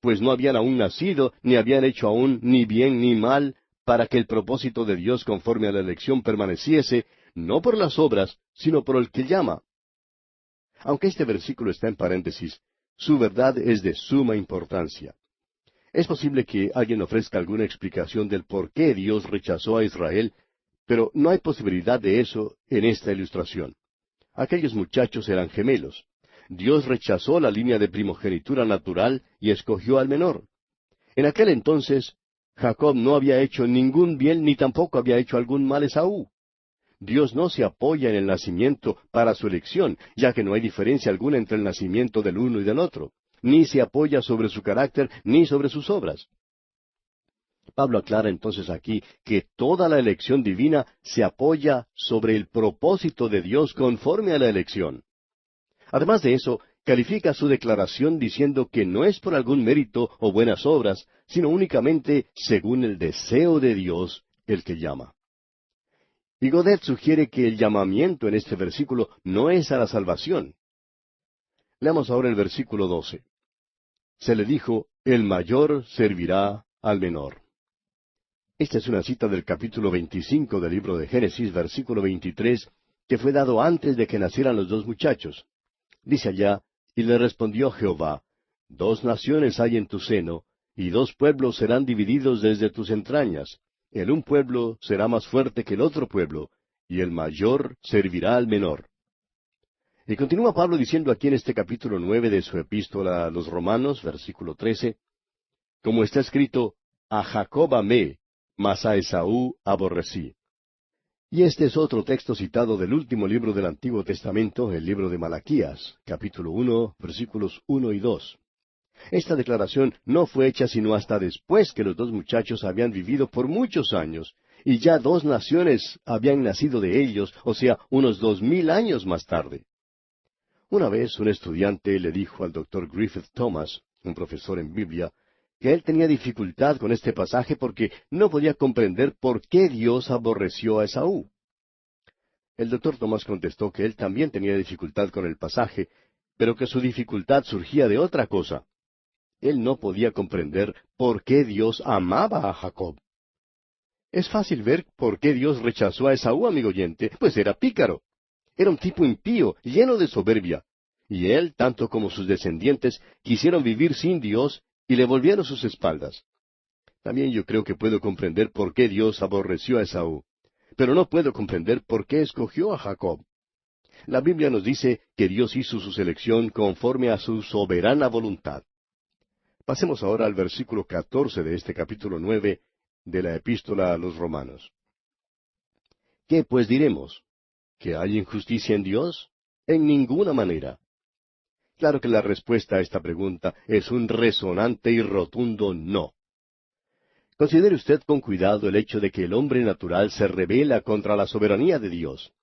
pues no habían aún nacido, ni habían hecho aún ni bien ni mal, para que el propósito de Dios conforme a la elección permaneciese, no por las obras, sino por el que llama. Aunque este versículo está en paréntesis, su verdad es de suma importancia. Es posible que alguien ofrezca alguna explicación del por qué Dios rechazó a Israel, pero no hay posibilidad de eso en esta ilustración. Aquellos muchachos eran gemelos. Dios rechazó la línea de primogenitura natural y escogió al menor. En aquel entonces, Jacob no había hecho ningún bien ni tampoco había hecho algún mal a Esaú. Dios no se apoya en el nacimiento para su elección, ya que no hay diferencia alguna entre el nacimiento del uno y del otro, ni se apoya sobre su carácter ni sobre sus obras. Pablo aclara entonces aquí que toda la elección divina se apoya sobre el propósito de Dios conforme a la elección. Además de eso, califica su declaración diciendo que no es por algún mérito o buenas obras, sino únicamente según el deseo de Dios el que llama. Y Godet sugiere que el llamamiento en este versículo no es a la salvación. Leamos ahora el versículo 12. Se le dijo, el mayor servirá al menor. Esta es una cita del capítulo 25 del libro de Génesis, versículo 23, que fue dado antes de que nacieran los dos muchachos. Dice allá, y le respondió Jehová, dos naciones hay en tu seno, y dos pueblos serán divididos desde tus entrañas. El un pueblo será más fuerte que el otro pueblo, y el mayor servirá al menor. Y continúa Pablo diciendo aquí en este capítulo 9 de su epístola a los Romanos, versículo 13, como está escrito, a Jacob amé, mas a Esaú aborrecí. Y este es otro texto citado del último libro del Antiguo Testamento, el libro de Malaquías, capítulo 1, versículos 1 y 2. Esta declaración no fue hecha sino hasta después que los dos muchachos habían vivido por muchos años, y ya dos naciones habían nacido de ellos, o sea, unos 2000 años más tarde. Una vez un estudiante le dijo al doctor Griffith Thomas, un profesor en Biblia, que él tenía dificultad con este pasaje porque no podía comprender por qué Dios aborreció a Esaú. El doctor Thomas contestó que él también tenía dificultad con el pasaje, pero que su dificultad surgía de otra cosa. Él no podía comprender por qué Dios amaba a Jacob. Es fácil ver por qué Dios rechazó a Esaú, amigo oyente, pues era pícaro. Era un tipo impío, lleno de soberbia, y él, tanto como sus descendientes, quisieron vivir sin Dios y le volvieron sus espaldas. También yo creo que puedo comprender por qué Dios aborreció a Esaú, pero no puedo comprender por qué escogió a Jacob. La Biblia nos dice que Dios hizo su selección conforme a su soberana voluntad. Pasemos ahora al versículo 14 de este capítulo 9 de la Epístola a los Romanos. ¿Qué pues diremos? ¿Que hay injusticia en Dios? En ninguna manera. Claro que la respuesta a esta pregunta es un resonante y rotundo no. Considere usted con cuidado el hecho de que el hombre natural se rebela contra la soberanía de Dios.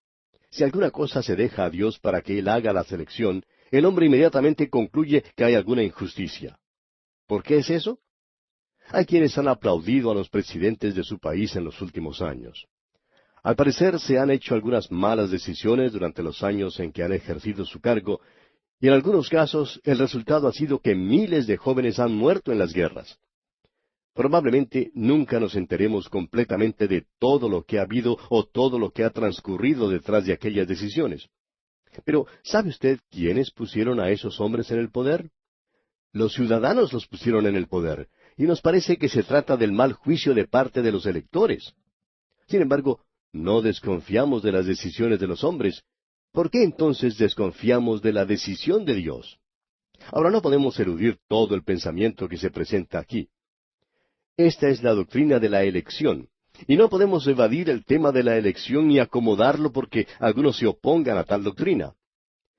Si alguna cosa se deja a Dios para que Él haga la selección, el hombre inmediatamente concluye que hay alguna injusticia. ¿Por qué es eso? Hay quienes han aplaudido a los presidentes de su país en los últimos años. Al parecer se han hecho algunas malas decisiones durante los años en que han ejercido su cargo, y en algunos casos el resultado ha sido que miles de jóvenes han muerto en las guerras. Probablemente nunca nos enteremos completamente de todo lo que ha habido o todo lo que ha transcurrido detrás de aquellas decisiones. Pero, ¿sabe usted quiénes pusieron a esos hombres en el poder? Los ciudadanos los pusieron en el poder, y nos parece que se trata del mal juicio de parte de los electores. Sin embargo, no desconfiamos de las decisiones de los hombres. ¿Por qué entonces desconfiamos de la decisión de Dios? Ahora no podemos eludir todo el pensamiento que se presenta aquí. Esta es la doctrina de la elección, y no podemos evadir el tema de la elección ni acomodarlo porque algunos se opongan a tal doctrina.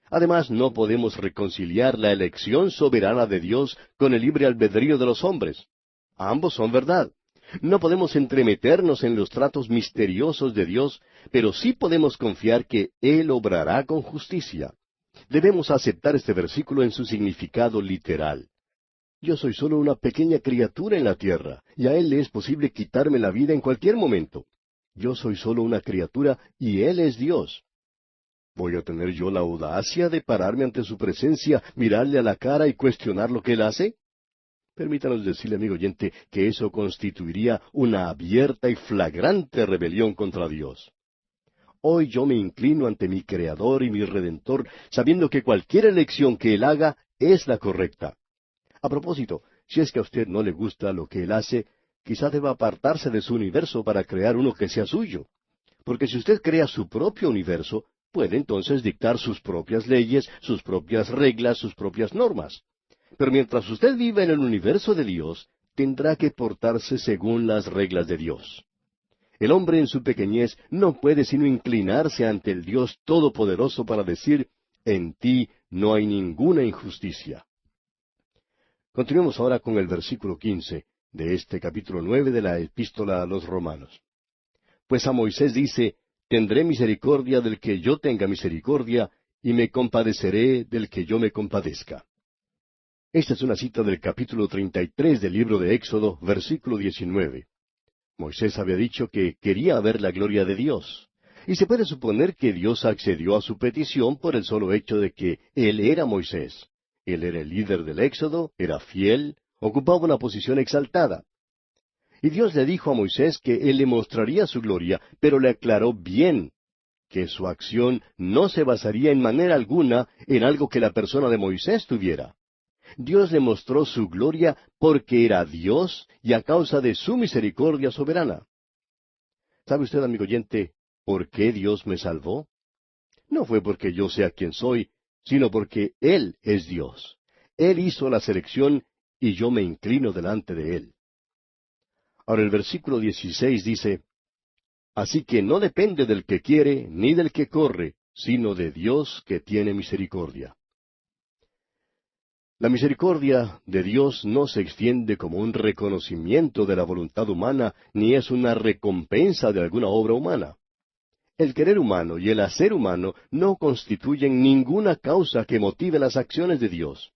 Además, no podemos reconciliar la elección soberana de Dios con el libre albedrío de los hombres. Ambos son verdad. No podemos entremeternos en los tratos misteriosos de Dios, pero sí podemos confiar que Él obrará con justicia. Debemos aceptar este versículo en su significado literal. Yo soy solo una pequeña criatura en la tierra, y a Él le es posible quitarme la vida en cualquier momento. Yo soy solo una criatura, y Él es Dios. ¿Voy a tener yo la audacia de pararme ante su presencia, mirarle a la cara y cuestionar lo que Él hace? Permítanos decirle, amigo oyente, que eso constituiría una abierta y flagrante rebelión contra Dios. Hoy yo me inclino ante mi Creador y mi Redentor, sabiendo que cualquier elección que Él haga es la correcta. A propósito, si es que a usted no le gusta lo que Él hace, quizá deba apartarse de su universo para crear uno que sea suyo. Porque si usted crea su propio universo, puede entonces dictar sus propias leyes, sus propias reglas, sus propias normas. Pero mientras usted viva en el universo de Dios, tendrá que portarse según las reglas de Dios. El hombre en su pequeñez no puede sino inclinarse ante el Dios Todopoderoso para decir, en ti no hay ninguna injusticia. Continuemos ahora con el versículo 15 de este capítulo 9 de la Epístola a los Romanos. Pues a Moisés dice, tendré misericordia del que yo tenga misericordia, y me compadeceré del que yo me compadezca. Esta es una cita del capítulo 33 del libro de Éxodo, versículo 19. Moisés había dicho que quería ver la gloria de Dios, y se puede suponer que Dios accedió a su petición por el solo hecho de que Él era Moisés. Él era el líder del Éxodo, era fiel, ocupaba una posición exaltada. Y Dios le dijo a Moisés que Él le mostraría su gloria, pero le aclaró bien que su acción no se basaría en manera alguna en algo que la persona de Moisés tuviera. Dios le mostró su gloria porque era Dios y a causa de su misericordia soberana. ¿Sabe usted, amigo oyente, por qué Dios me salvó? No fue porque yo sea quien soy, sino porque Él es Dios. Él hizo la selección y yo me inclino delante de Él. Ahora el versículo 16 dice, así que no depende del que quiere ni del que corre, sino de Dios que tiene misericordia. La misericordia de Dios no se extiende como un reconocimiento de la voluntad humana, ni es una recompensa de alguna obra humana. El querer humano y el hacer humano no constituyen ninguna causa que motive las acciones de Dios.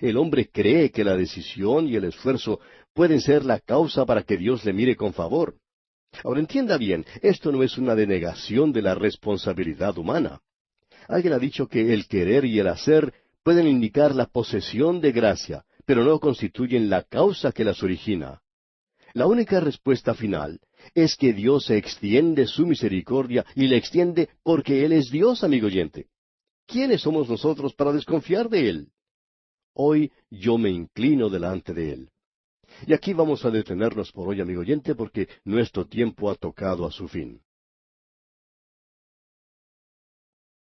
El hombre cree que la decisión y el esfuerzo pueden ser la causa para que Dios le mire con favor. Ahora entienda bien, esto no es una denegación de la responsabilidad humana. Alguien ha dicho que el querer y el hacer pueden indicar la posesión de gracia, pero no constituyen la causa que las origina. La única respuesta final es que Dios extiende su misericordia y la extiende porque Él es Dios, amigo oyente. ¿quiénes somos nosotros para desconfiar de Él? Hoy yo me inclino delante de Él. Y aquí vamos a detenernos por hoy, amigo oyente, porque nuestro tiempo ha tocado a su fin.